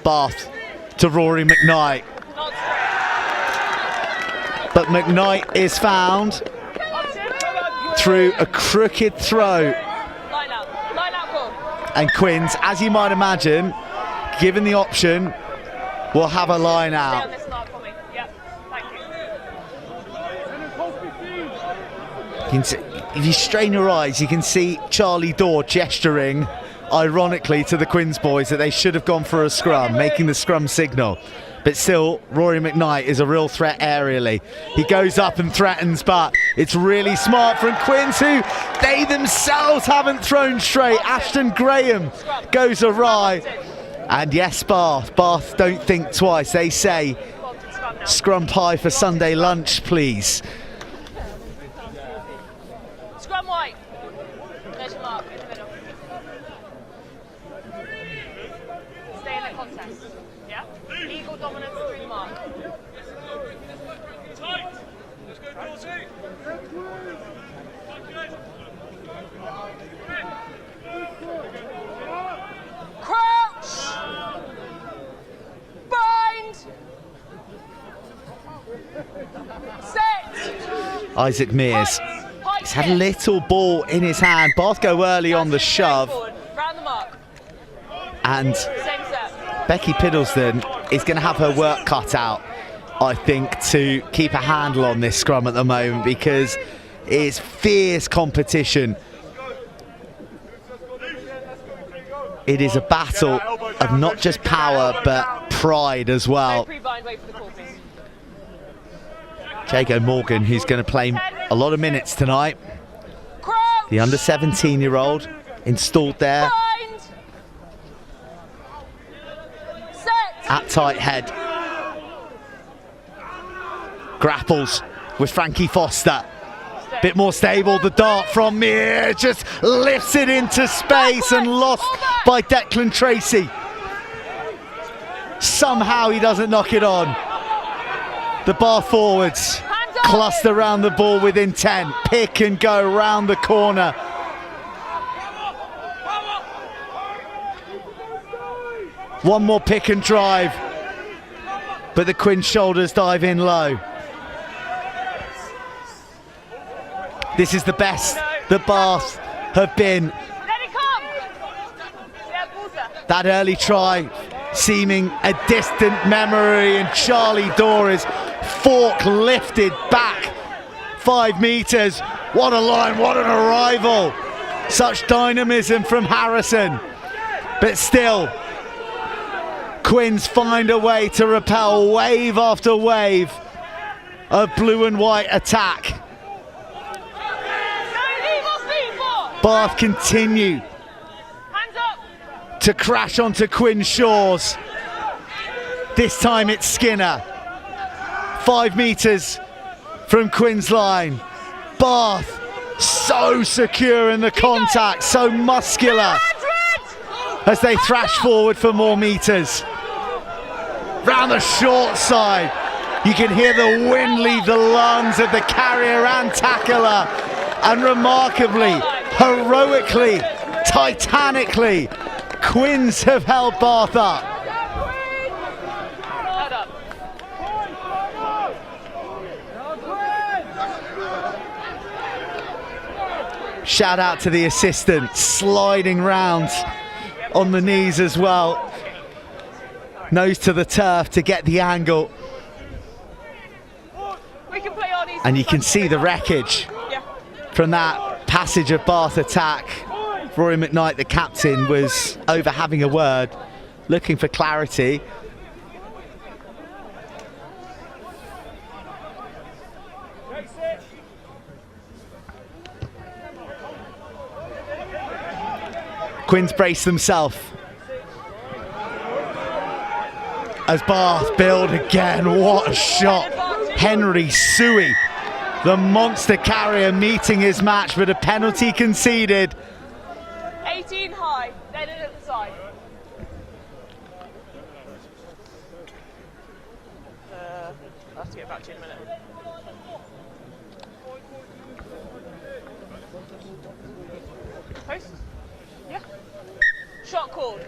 A: Bath to Rory McKnight. But McKnight is found through a crooked throw. And Quins, as you might imagine, given the option, will have a line out. If you strain your eyes, you can see Charlie Dort gesturing ironically to the Quins boys that they should have gone for a scrum, making the scrum signal. But still, Rory McKnight is a real threat aerially. He goes up and threatens, but it's really smart from Quins, who they themselves haven't thrown straight. Ashton Graham goes awry. And yes, Bath don't think twice. They say, scrum pie for Sunday lunch, please.
B: Scrum white. There's your mark in the middle. Stay in the contest. Yeah? Eagle dominance through the mark.
C: Tight. Let's go, Dorsey.
B: Crouch! Bind! Set!
A: Isaac Mears. He's had a little ball in his hand. Bath go early on the shove.
B: Round the mark.
A: And Becky Piddleston is going to have her work cut out, I think, to keep a handle on this scrum at the moment, because it's fierce competition. It is a battle of not just power, but pride as well. Jago Morgan, who's going to play a lot of minutes tonight. The under 17-year-old installed there at tight head. Grapples with Frankie Foster. Bit more stable, the dart from Mir just lifts it into space and lost by Declan Tracy. Somehow he doesn't knock it on. The Bath forwards cluster around the ball with intent, pick and go round the corner. One more pick and drive, but the Quins shoulders dive in low. This is the best that Bath have been.
B: Let it come! Yeah, water.
A: That early try seeming a distant memory, and Charlie Dora's fork lifted back 5 metres. What a line, what an arrival. Such dynamism from Harrison. But still, Quins find a way to repel wave after wave of blue and white attack. Bath continue
B: Hands up.
A: to crash onto Quins shores. This time it's Skinner. 5 metres from Quins line. Bath so secure in the contact, so muscular as they thrash forward for more metres. Round the short side, you can hear the wind leave the lungs of the carrier and tackler, and remarkably, heroically, titanically, Quins have held Bath up.
B: Head up.
A: Shout out to the assistant, sliding round on the knees as well. Nose to the turf to get the angle.
B: We can play on these.
A: And you can see the wreckage
B: Yeah.
A: from that passage of Bath attack. Rory McKnight, the captain, was over having a word, looking for clarity. Quins brace themselves as Bath build again. What a shot. Henry Suey, the monster carrier, meeting his match, but a penalty conceded.
B: 18 high, then in at the side. I'll have to get back to you in a minute. Post? Yeah. Shot called.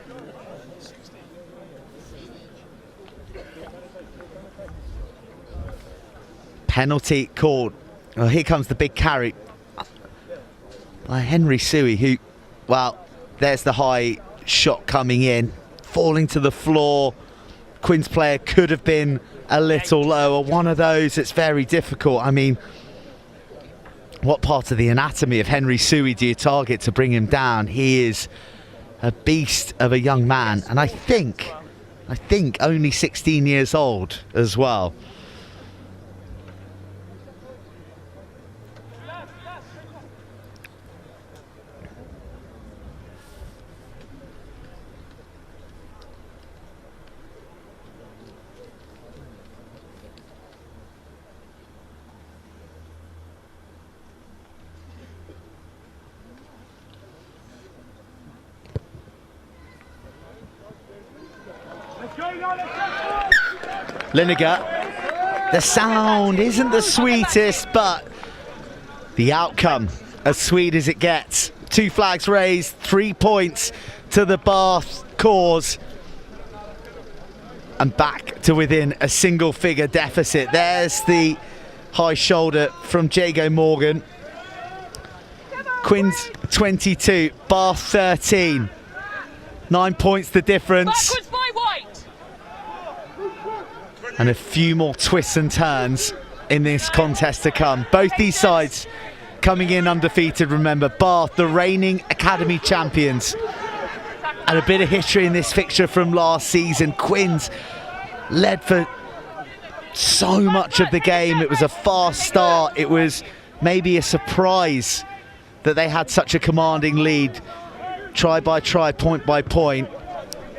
A: Penalty called. Well, here comes the big carry by Henry Suey, who, well, there's the high shot coming in, falling to the floor. Quins player could have been a little lower. One of those that's very difficult. I mean, what part of the anatomy of Henry Suey do you target to bring him down? He is a beast of a young man, and I think only 16 years old as well. Lineker, the sound isn't the sweetest, but the outcome as sweet as it gets. 2 flags raised, 3 points to the Bath cause, and back to within a single figure deficit. There's the high shoulder from Jago Morgan. Quins 22, Bath 13. 9 points the difference.
B: Backwards by White.
A: And a few more twists and turns in this contest to come. Both these sides coming in undefeated, remember. Bath, the reigning Academy champions. And a bit of history in this fixture from last season. Quins led for so much of the game. It was a fast start. It was maybe a surprise that they had such a commanding lead. Try by try, point by point.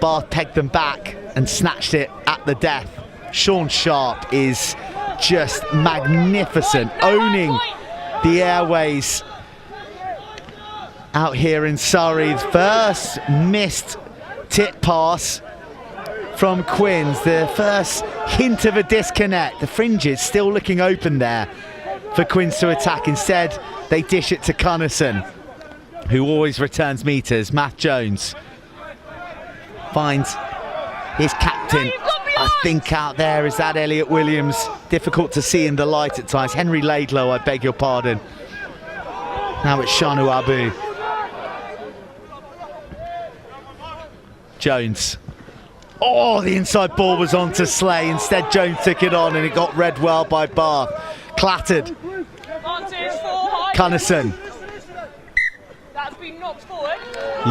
A: Bath pegged them back and snatched it at the death. Sean Sharp is just magnificent, owning the airways out here in Surrey. First missed tip pass from Quins, the first hint of a disconnect. The fringes still looking open there for Quins to attack. Instead, they dish it to Cunnison, who always returns meters. Matt Jones finds His captain, I think out there, is that Elliot Williams. Difficult to see in the light at times. Henry Laidlow, I beg your pardon. Now it's Shanu Abu. Jones. Oh, the inside ball was on to Slay. Instead, Jones took it on and it got read well by Bath. Clattered. Cunnison.
B: That's been knocked forward.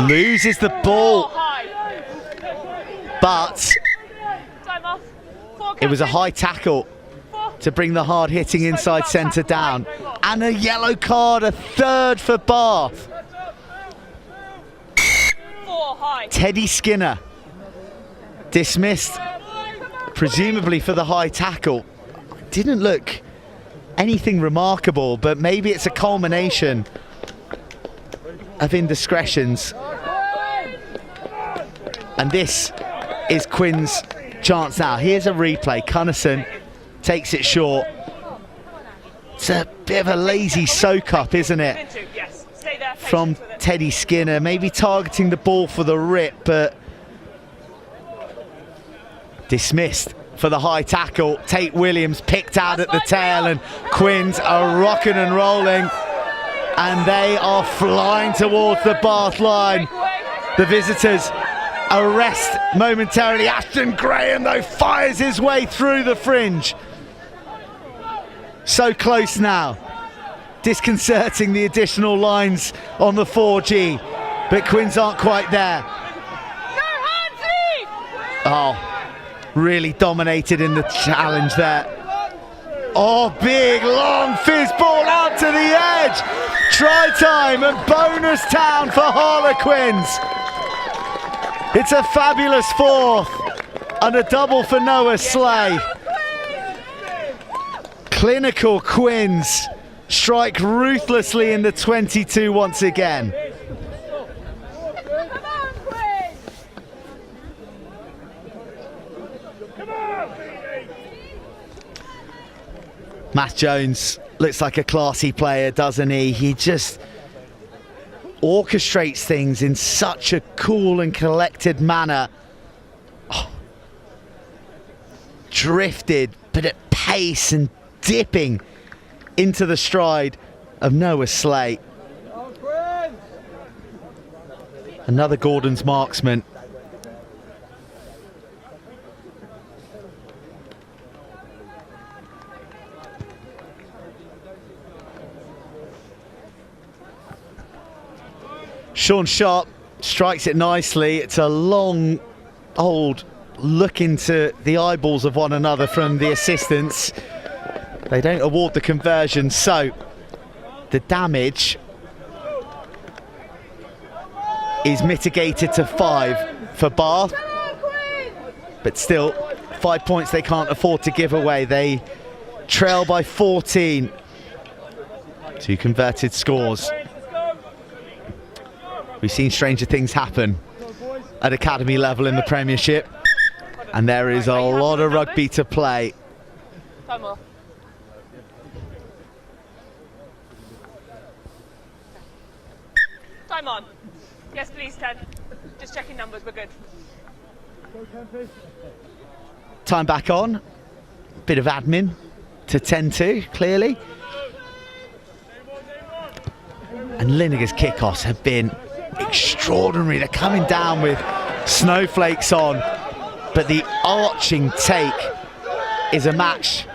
A: Loses the ball. But it was a high tackle to bring the hard-hitting inside centre down. And a yellow card, a third for Bath. Teddy Skinner dismissed, presumably for the high tackle. Didn't look anything remarkable, but maybe it's a culmination of indiscretions. And this is Quinn's chance now. Here's a replay. Cunnison takes it short. It's a bit of a lazy soak up, isn't it? From Teddy Skinner, maybe targeting the ball for the rip, but dismissed for the high tackle. Tate Williams picked out at the tail, and Quins are rocking and rolling, and they are flying towards the Bath line. The visitors arrest momentarily. Ashton Graham, though, fires his way through the fringe. So close now. Disconcerting the additional lines on the 4G, but Quins aren't quite there. Oh, really dominated in the challenge there. Oh, big, long fizz ball out to the edge. Try time and bonus town for Harlequins. It's a fabulous fourth and a double for Noah Slay. Clinical Quins strike ruthlessly in the 22 once again. Matt Jones looks like a classy player, doesn't he? He just orchestrates things in such a cool and collected manner. Oh. Drifted, but at pace and dipping into the stride of Noah Slay. Another Gordon's marksman. Sean Sharp strikes it nicely. It's a long, old look into the eyeballs of one another from the assistants. They don't award the conversion, so the damage is mitigated to 5 for Bath. But still, 5 points they can't afford to give away. They trail by 14. 2 converted scores. We've seen stranger things happen at academy level in the Premiership, and there is a lot of rugby to play.
B: Time on. Yes, please, Ted. Just checking numbers, we're good.
A: Time back on. Bit of admin to tend to, clearly. And Lineker's kickoffs have been extraordinary. They're coming down with snowflakes on, but the arching take is a match.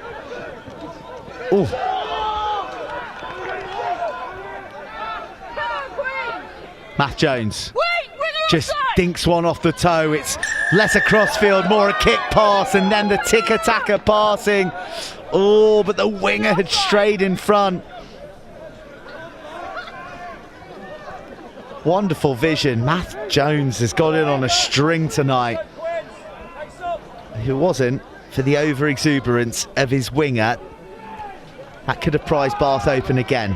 A: Ooh. Matt Jones just dinks one off the toe. It's less a crossfield, more a kick pass, and then the tick-attacker passing. Oh, but the winger had strayed in front. Wonderful vision. Matt Jones has got in on a string tonight. If it wasn't for the over-exuberance of his winger, that could have prized Bath open again.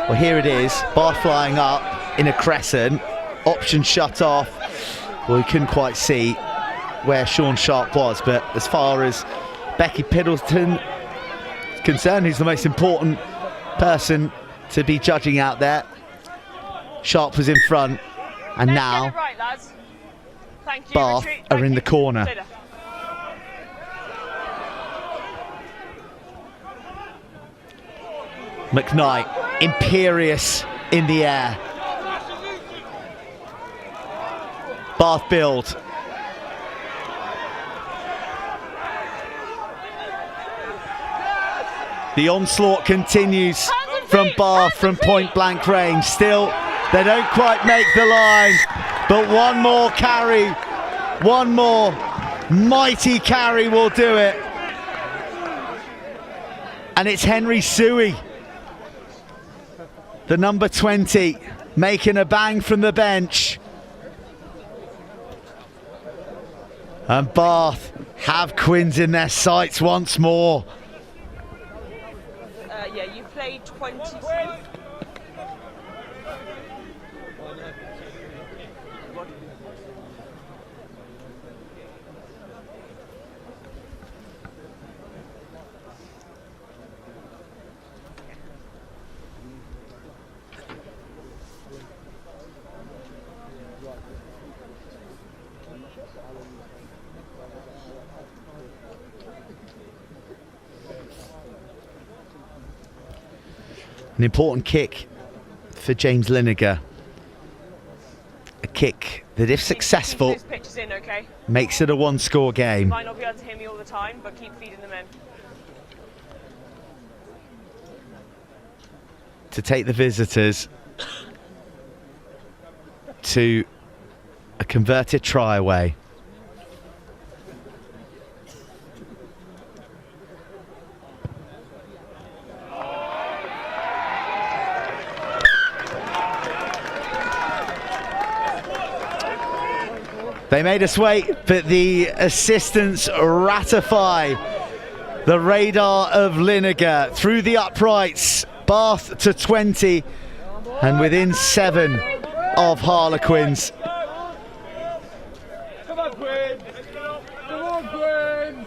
A: Well, here it is, Bath flying up in a crescent, option shut off. Well, we couldn't quite see where Sean Sharp was, but as far as Becky Piddleton Concern, who's the most important person to be judging out there. Sharp was in front, and now
B: Get it right, lads. Thank you.
A: Bath
B: Retreat.
A: are
B: Thank
A: in
B: you.
A: the corner.
B: Stay there.
A: McKnight, imperious in the air. Bath build. The onslaught continues from Bath from point blank range. Still, they don't quite make the line, but one more carry, one more mighty carry will do it. And it's Henry Suey, the number 20, making a bang from the bench. And Bath have Quins in their sights once more.
B: Yeah, you played 20.
A: An important kick for James Lineker. A kick that, if successful,
B: Keep those pitches in, okay?
A: makes it a one-score game.
B: Might not be able to hear me all the time, but keep feeding them in.
A: To take the visitors to a converted try away. They made us wait, but the assistants ratify the radar of Lineker through the uprights. Bath to 20 and within 7 of Harlequins.
C: Come on, Quinn. Come on, Quinn.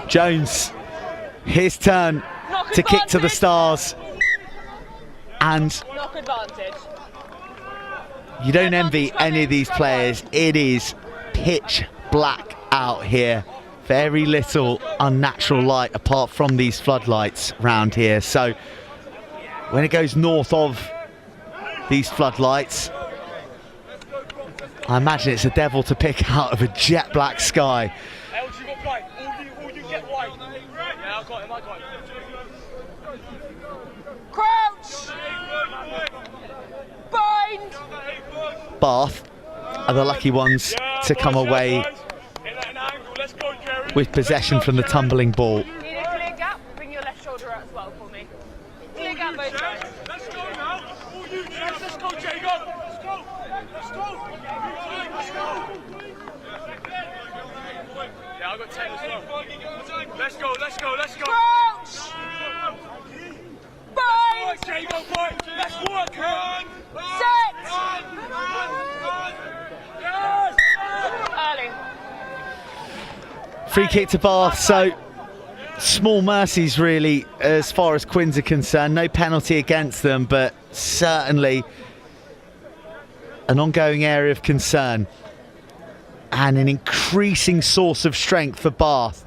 A: Jones, his turn to kick to the stars. And
B: Knock advantage.
A: you don't envy any of these players. It is pitch black out here. Very little unnatural light apart from these floodlights round here. So when it goes north of these floodlights, I imagine it's a devil to pick out of a jet black sky.
C: LG got white. All you get white. Yeah, I got him.
B: Crouch! Bind!
A: Bath are the lucky ones to come away with possession from the tumbling ball.
B: Need a clear gap? Bring your left shoulder out as well for me. Clear gap both sides.
C: Let's go now. All you gents, let's go, Jago. Let's go. Let's go. Let's go. Yeah, I got 10 as well. Let's go.
B: Crouch! Bind!
C: Jago, boy. Let's work, man.
B: Set! Early.
A: Free kick to Bath, so small mercies really as far as Quins are concerned. No penalty against them, but certainly an ongoing area of concern and an increasing source of strength for Bath,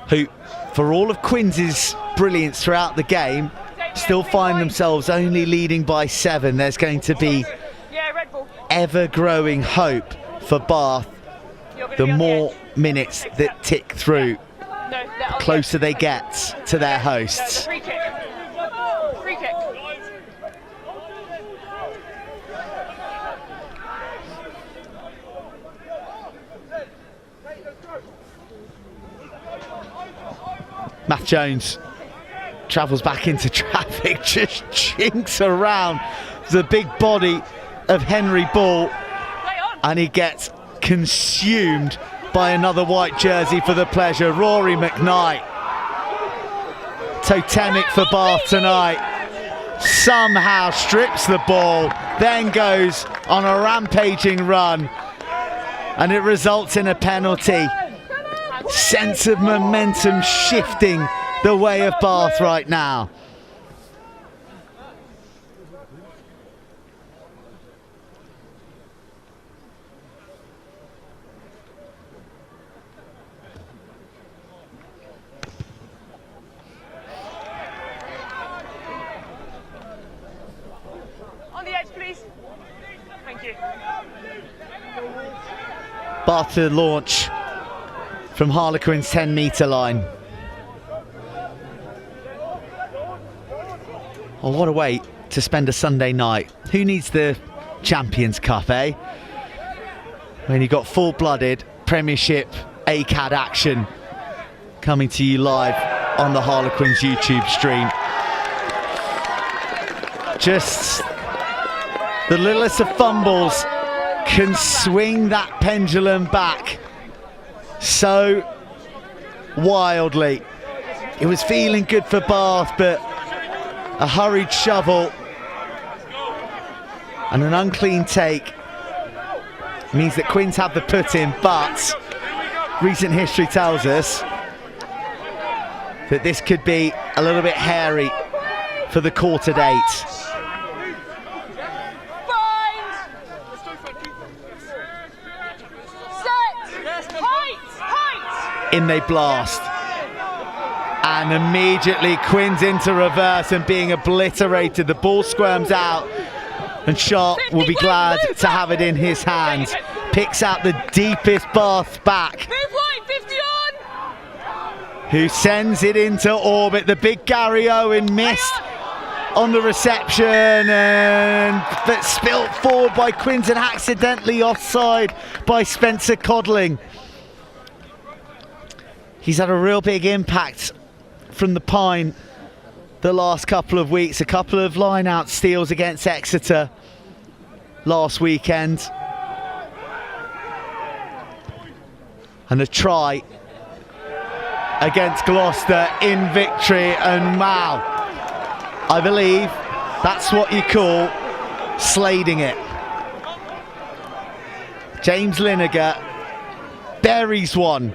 A: who, for all of Quins' brilliance throughout the game, still find themselves only leading by 7. There's going to be
B: Yeah, Red Bull.
A: ever-growing hope for Bath
B: You're gonna
A: the
B: be on
A: more
B: edge.
A: minutes that tick through,
B: No, the
A: closer they get to their
B: No,
A: hosts.
B: free kick. Free kick.
A: Matt Jones travels back into traffic, just chinks around the big body of Henry Ball,
B: Play on.
A: and he gets consumed by another white jersey for the pleasure. Rory McKnight, totemic for Bath tonight. somehow strips the ball, then goes on a rampaging run, and it results in a penalty. Sense of momentum shifting the way of Bath right now.
B: On the edge, please. Thank you.
A: Bath to launch from Harlequins 10-metre line. Oh, what a way to spend a Sunday night. Who needs the Champions Cup, eh? When you've got full-blooded Premiership ACAD action coming to you live on the Harlequins YouTube stream. Just the littlest of fumbles can swing that pendulum back so wildly. It was feeling good for Bath, but a hurried shovel and an unclean take means that Quins have the put in, but recent history tells us that this could be a little bit hairy for the quarter date. In they blast, and immediately Quins into reverse and being obliterated. The ball squirms out, and Sharp will be glad to have it in his hands. Picks out the deepest Bath back, who sends it into orbit. The big Gary Owen missed on the reception, and but spilt forward by Quins and accidentally offside by Spencer Codling. He's had a real big impact from the Pine the last couple of weeks. A couple of line-out steals against Exeter last weekend. And a try against Gloucester in victory. And wow, I believe that's what you call slading it. James Lineker buries one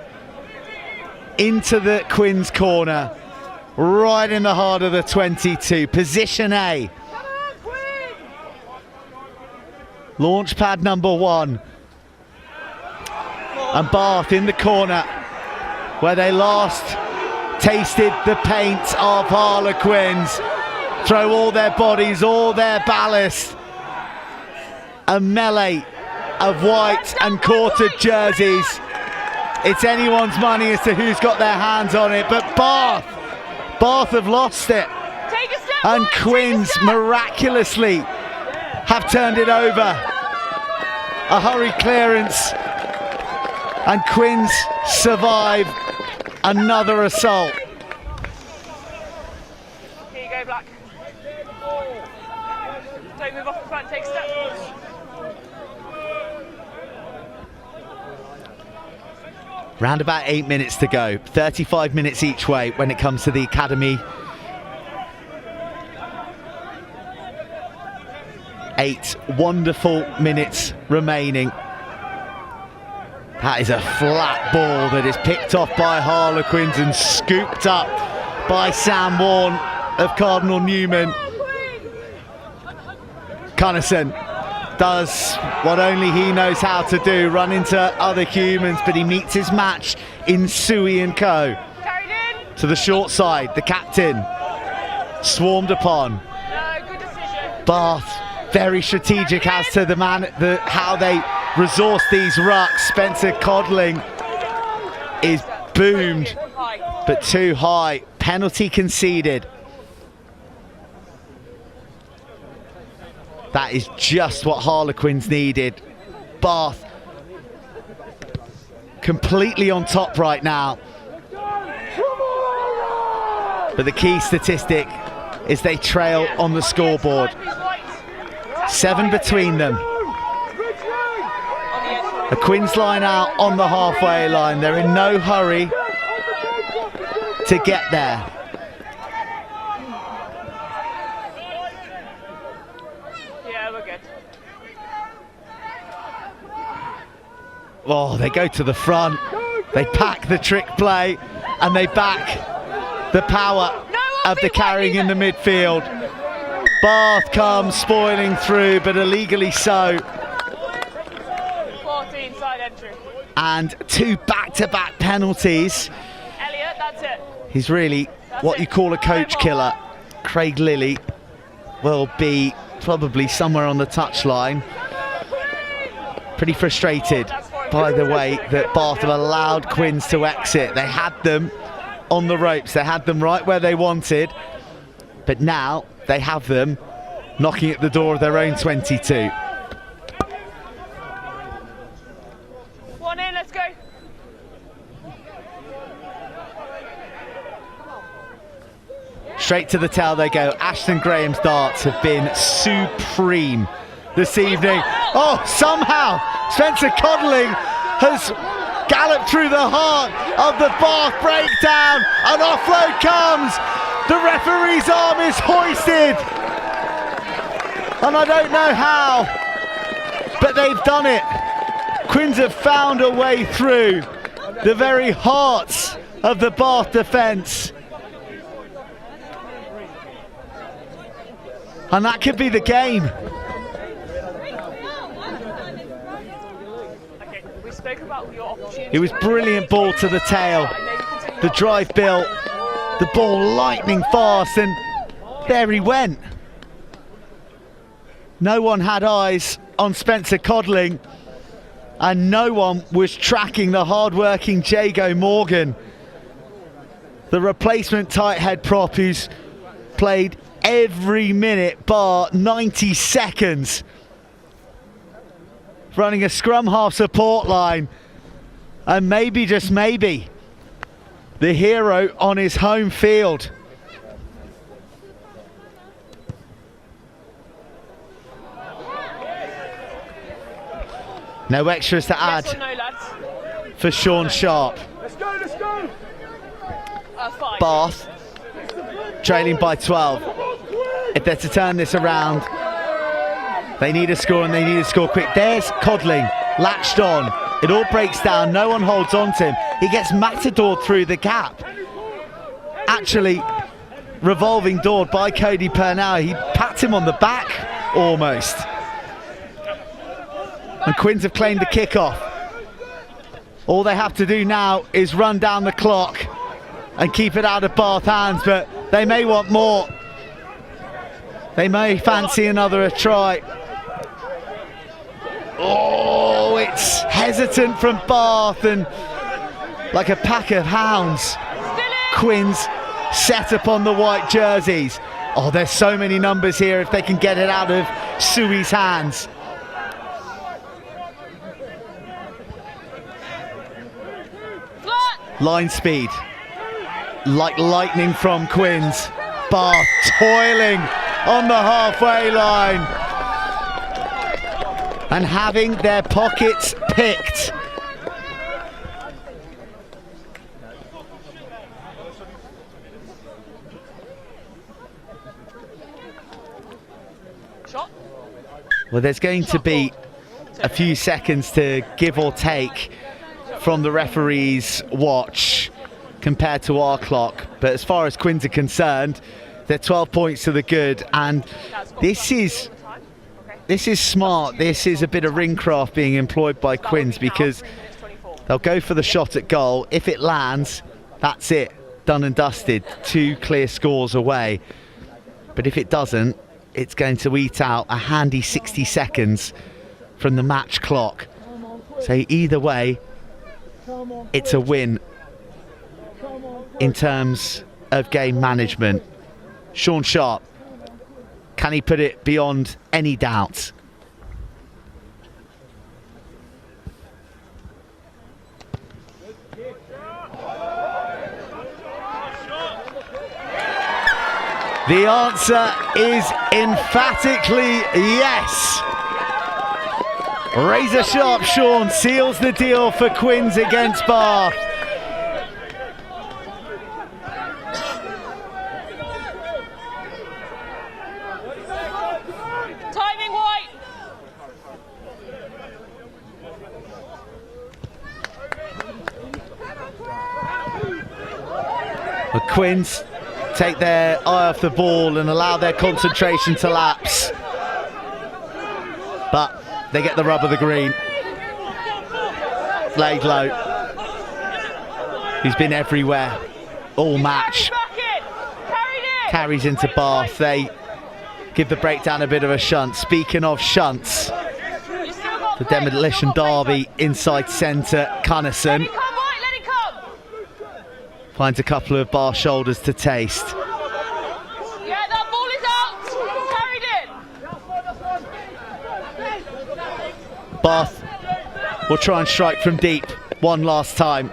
A: into the Quins corner, right in the heart of the 22. Position A. Launch pad number 1. And Bath in the corner, where they last tasted the paint of Harlequins. Throw all their bodies, all their ballast. A melee of white and quartered jerseys. It's anyone's money as to who's got their hands on it, but Bath have lost it. And Quins miraculously have turned it over. A hurried clearance, and Quins survive another assault.
B: Here you go, Black. Don't move off the front, take a step.
A: Round about 8 minutes to go, 35 minutes each way when it comes to the Academy. 8 wonderful minutes remaining. That is a flat ball that is picked off by Harlequins and scooped up by Sam Warne of Cardinal Newman. Cunnison does what only he knows how to do, run into other humans, but he meets his match in Suey and Co. To the short side, the captain swarmed upon.
B: Good decision.
A: Bath very strategic as to how they resource these rucks. Spencer Codling is boomed, but too high. Penalty conceded. That is just what Harlequins needed. Bath completely on top right now. But the key statistic is they trail on the scoreboard. 7 between them. A Quins line out on the halfway line. They're in no hurry to get there.
B: good.
A: Oh, they go to the front, they pack the trick play, and they back the power of the carrying in the midfield. Bath comes spoiling through, but illegally so.
B: 14 side entry.
A: And 2 back-to-back penalties.
B: Elliot, that's it.
A: He's really what you call a coach killer. Craig Lilly will be probably somewhere on the touchline. Pretty frustrated by the way that Bath have allowed Quins to exit. They had them on the ropes, they had them right where they wanted, but now they have them knocking at the door of their own 22.
B: One in, let's go.
A: Straight to the tail they go. Ashton Graham's darts have been supreme this evening. Oh, somehow Spencer Codling has galloped through the heart of the Bath breakdown. An offload comes. The referee's arm is hoisted. And I don't know how, but they've done it. Quins have found a way through the very hearts of the Bath defence. And that could be the game.
B: Okay, we spoke about your opportunity.
A: It was brilliant ball to the tail. The drive built, the ball lightning fast, and there he went. No one had eyes on Spencer Codling, and no one was tracking the hard-working Jago Morgan, the replacement tight head prop who's played every minute bar 90 seconds, running a scrum half support line, and maybe, just maybe, the hero on his home field. No extras to add
B: Yes or no, lads?
A: for Sean Sharp.
C: Let's go, let's go.
B: 5.
A: Bath trailing by 12. If they're to turn this around, they need a score, and they need a score quick. There's Codling, latched on. It all breaks down, no one holds on to him. He gets matadored through the gap. Actually, revolving doored by Cody Purnell. He pats him on the back, almost. And Quins have claimed the kickoff. All they have to do now is run down the clock and keep it out of Bath hands, but they may want more. They may fancy another try. Oh, it's hesitant from Bath, and like a pack of hounds, Quins set upon the white jerseys. Oh, there's so many numbers here if they can get it out of Sui's hands. Line speed, like lightning from Quins. Bath toiling on the halfway line and having their pockets picked.
B: Shot.
A: Well, there's going to be a few seconds to give or take from the referee's watch compared to our clock, but as far as Quins are concerned, they're 12 points to the good, and this is smart. This is a bit of ringcraft being employed by Quins, because they'll go for the shot at goal. If it lands, that's it, done and dusted, 2 clear scores away. But if it doesn't, it's going to eat out a handy 60 seconds from the match clock. So either way, it's a win in terms of game management. Sean Sharp, can he put it beyond any doubt? The answer is emphatically yes. Razor sharp Sean seals the deal for Quins against Bath.
B: Timing white.
A: Quins take their eye off the ball and allow their concentration to lapse. But they get the rub of the green. Laidlow, who's been everywhere all match, carries into Bath. They give the breakdown a bit of a shunt. Speaking of shunts, the demolition derby inside centre, Cunnison finds a couple of Bath shoulders to taste.
B: Yeah, that ball is out. Carried in.
A: Bath will try and strike from deep one last time.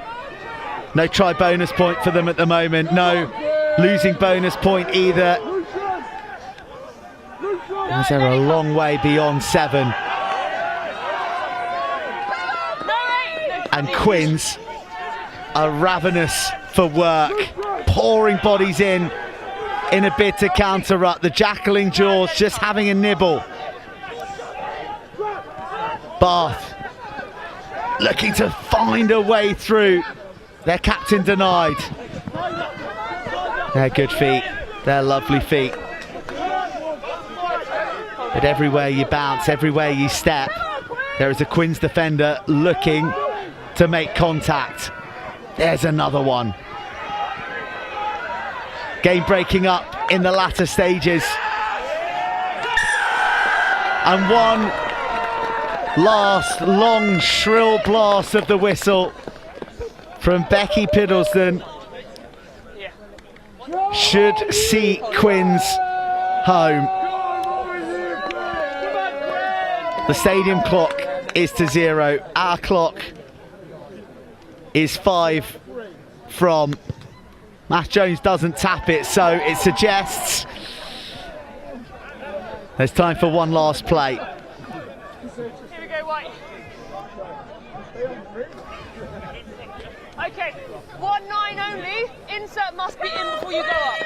A: No try bonus point for them at the moment. No losing bonus point either. As they're a long way beyond 7. And Quins are ravenous for work, pouring bodies in a bid to counter-ruck. The Jackling Jaws just having a nibble. Bath looking to find a way through. Their captain denied. They're good feet, they're lovely feet. But everywhere you bounce, everywhere you step, there is a Quins defender looking to make contact. There's another one. Game breaking up in the latter stages. And one last long shrill blast of the whistle from Becky Piddleston should see Quins home. The stadium clock is to 0. Our clock is 5 from. Matt Jones doesn't tap it, so it suggests there's time for one last play.
B: Here we go, White. Okay, 1-9 only. Insert must be in before you go up.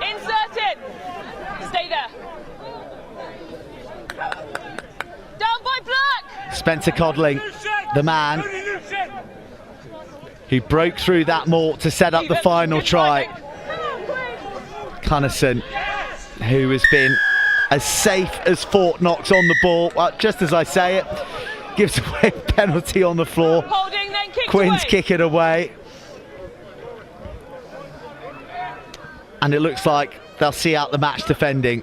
B: Insert in. Stay there. Down by Black.
A: Spencer Codling, the man who broke through that mort to set up the final try. Cunnison, who has been as safe as Fort Knox on the ball. Well, just as I say it, gives away a penalty on the floor.
B: Holding, then kicked
A: Quins
B: away.
A: kick it away. And it looks like they'll see out the match defending.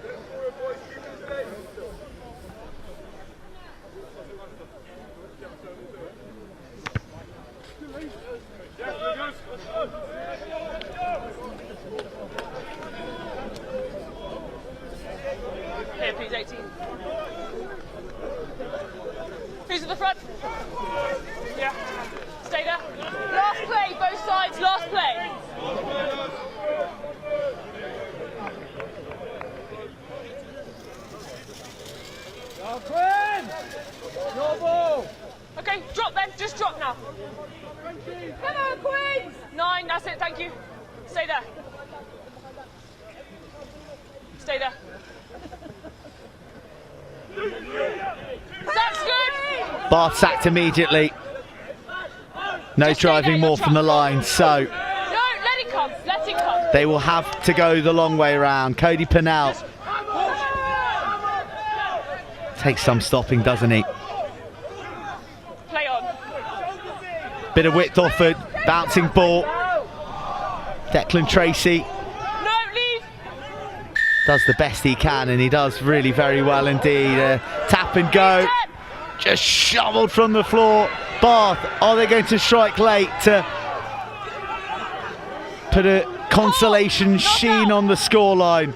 B: Here, please, 18. Who's at the front? Yeah. Stay there. Last play, both sides, last play. Okay, drop then, just drop now. Come on, Queens! 9, that's it, thank you. Stay there. Stay there. That's good!
A: Bath sacked immediately. No driving more from the line, so
B: No, let it come, let it come.
A: they will have to go the long way round. Cody Purnell takes some stopping, doesn't he?
B: Play on.
A: Bit of width offered, bouncing ball. Declan Tracy
B: No, leave!
A: does the best he can, and he does really very well indeed. Tap and go, just shoveled from the floor. Bath, are they going to strike late to put a consolation sheen on the scoreline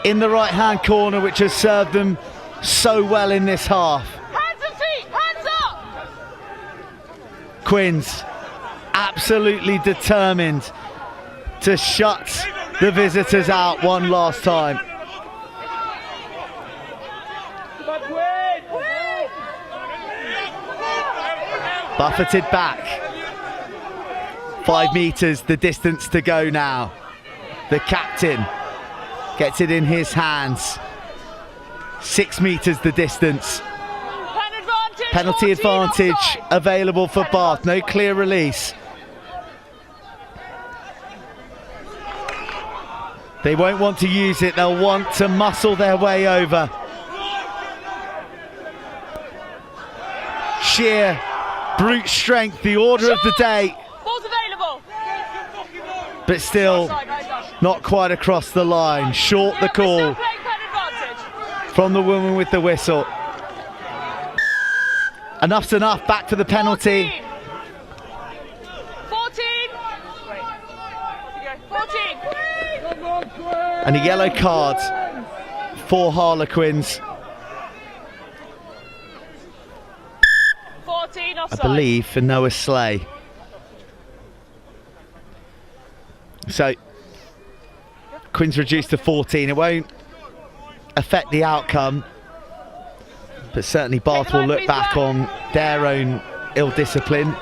A: in the right hand corner, which has served them so well in this half?
B: Hands and feet, hands up!
A: Quins absolutely determined to shut the visitors out one last time. Buffeted back. 5 metres, the distance to go now. The captain gets it in his hands. 6 metres the distance.
B: Pan advantage!
A: Penalty advantage available for Bath. No clear release. They won't want to use it. They'll want to muscle their way over. Sheer brute strength, the order of the day.
B: Ball's available.
A: But still not quite across the line. Short the call from the woman with the whistle. Enough's enough. Back for the penalty.
B: 14. 14.
A: And a yellow card for Harlequins.
B: 14
A: I
B: offside.
A: believe for Noah Slay. So Quins reduced to 14. It won't affect the outcome, but certainly Bath will look back on their own ill discipline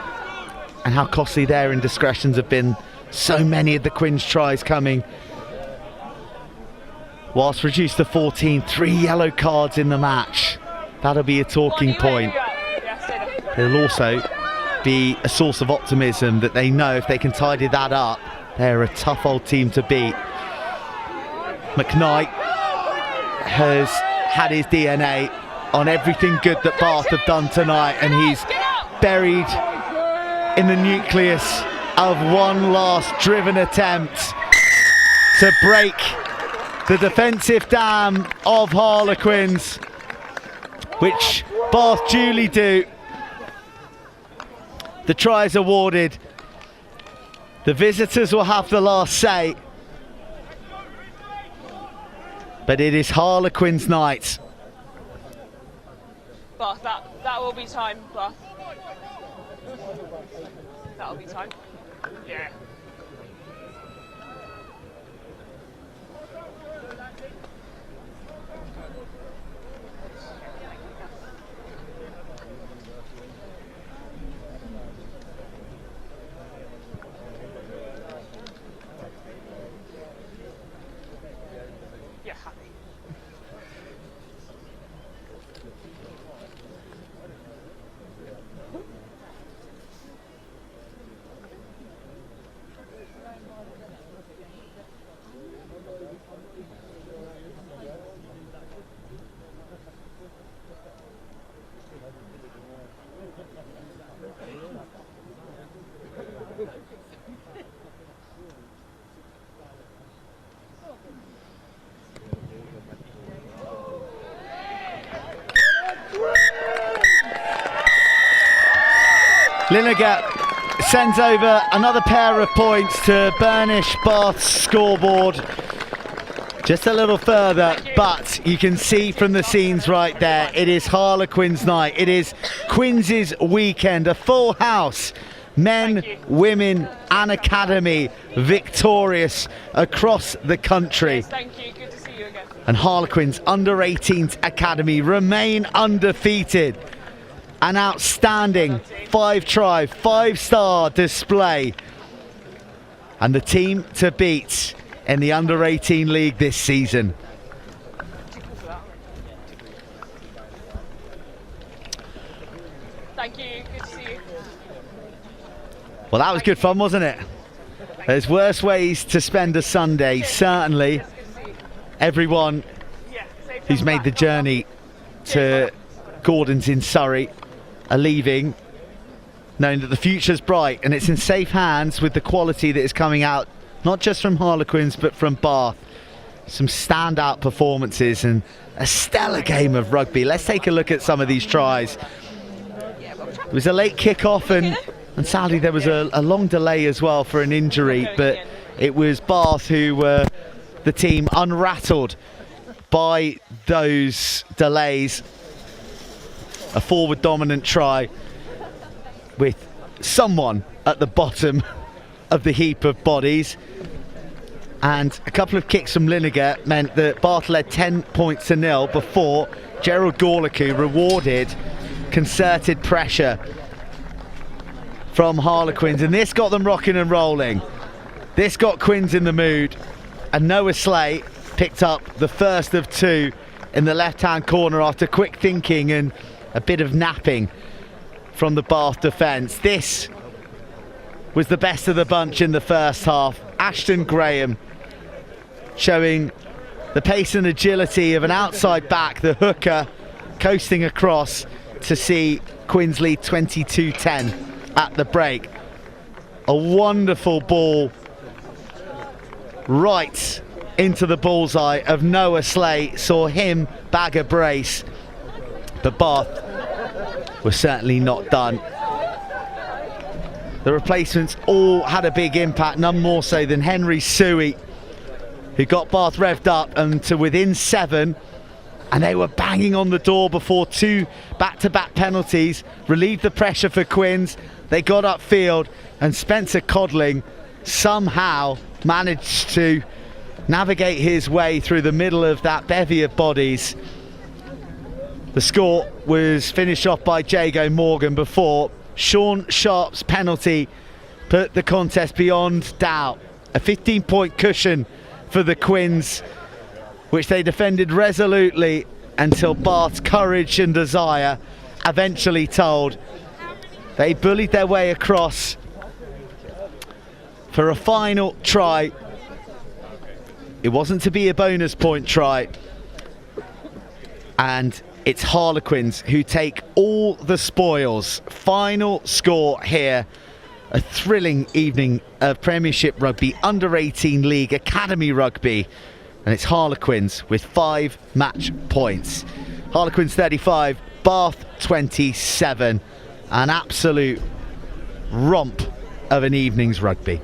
A: and how costly their indiscretions have been. So many of the Quins tries coming. Whilst reduced to 14, 3 yellow cards in the match. That'll be a talking point. It'll also be a source of optimism that they know if they can tidy that up, they're a tough old team to beat. McKnight has had his DNA on everything good that Bath have done tonight, and he's buried in the nucleus of one last driven attempt to break the defensive dam of Harlequins, which Bath duly do. The try is awarded. The visitors will have the last say. But it is Harlequins' night.
B: Bath, that will be time, Bath. That'll be time. Yeah. Yeah, happy.
A: Lineker sends over another pair of points to burnish Bath's scoreboard just a little further, but you can see from the scenes right there, it is Harlequins' night. It is Quins' weekend, a full house. Men, women and academy victorious across the country.
B: Yes, thank you. Good to see you again.
A: And Harlequins under-18s academy remain undefeated. An outstanding 5-try, 5-star display. And the team to beat in the under-18 league this season.
B: Thank you. Good to see you.
A: Well, that was good fun, wasn't it? There's worse ways to spend a Sunday. Certainly, everyone who's made the journey to Gordon's in Surrey are leaving knowing that the future's bright and it's in safe hands with the quality that is coming out, not just from Harlequins but from Bath. Some standout performances and a stellar game of rugby. Let's take a look at some of these tries. It was a late kick-off and sadly there was a long delay as well for an injury, but it was Bath who were the team unrattled by those delays. A forward dominant try with someone at the bottom of the heap of bodies, and a couple of kicks from Lineker meant that Bath led 10 points to 0 before Gerald Gorliku rewarded concerted pressure from Harlequins, and this got them rocking and rolling. This got Quins in the mood, and Noah Slay picked up the first of 2 in the left-hand corner after quick thinking and a bit of napping from the Bath defence. This was the best of the bunch in the first half. Ashton Graham showing the pace and agility of an outside back, the hooker, coasting across to see Quins lead 22-10 at the break. A wonderful ball right into the bullseye of Noah Slay, saw him bag a brace, but Bath was certainly not done. The replacements all had a big impact, none more so than Henry Suey, who got Bath revved up and to within 7, and they were banging on the door before 2 back-to-back penalties relieved the pressure for Quins. They got upfield, and Spencer Codling somehow managed to navigate his way through the middle of that bevy of bodies. The score was finished off by Jago Morgan before Sean Sharp's penalty put the contest beyond doubt. A 15-point cushion for the Quins, which they defended resolutely until Bath's courage and desire eventually told. They bullied their way across for a final try. It wasn't to be a bonus point try, and it's Harlequins who take all the spoils. Final score here, a thrilling evening of Premiership Rugby Under-18 League Academy Rugby, and it's Harlequins with 5 match points. Harlequins 35, Bath 27. An absolute romp of an evening's rugby.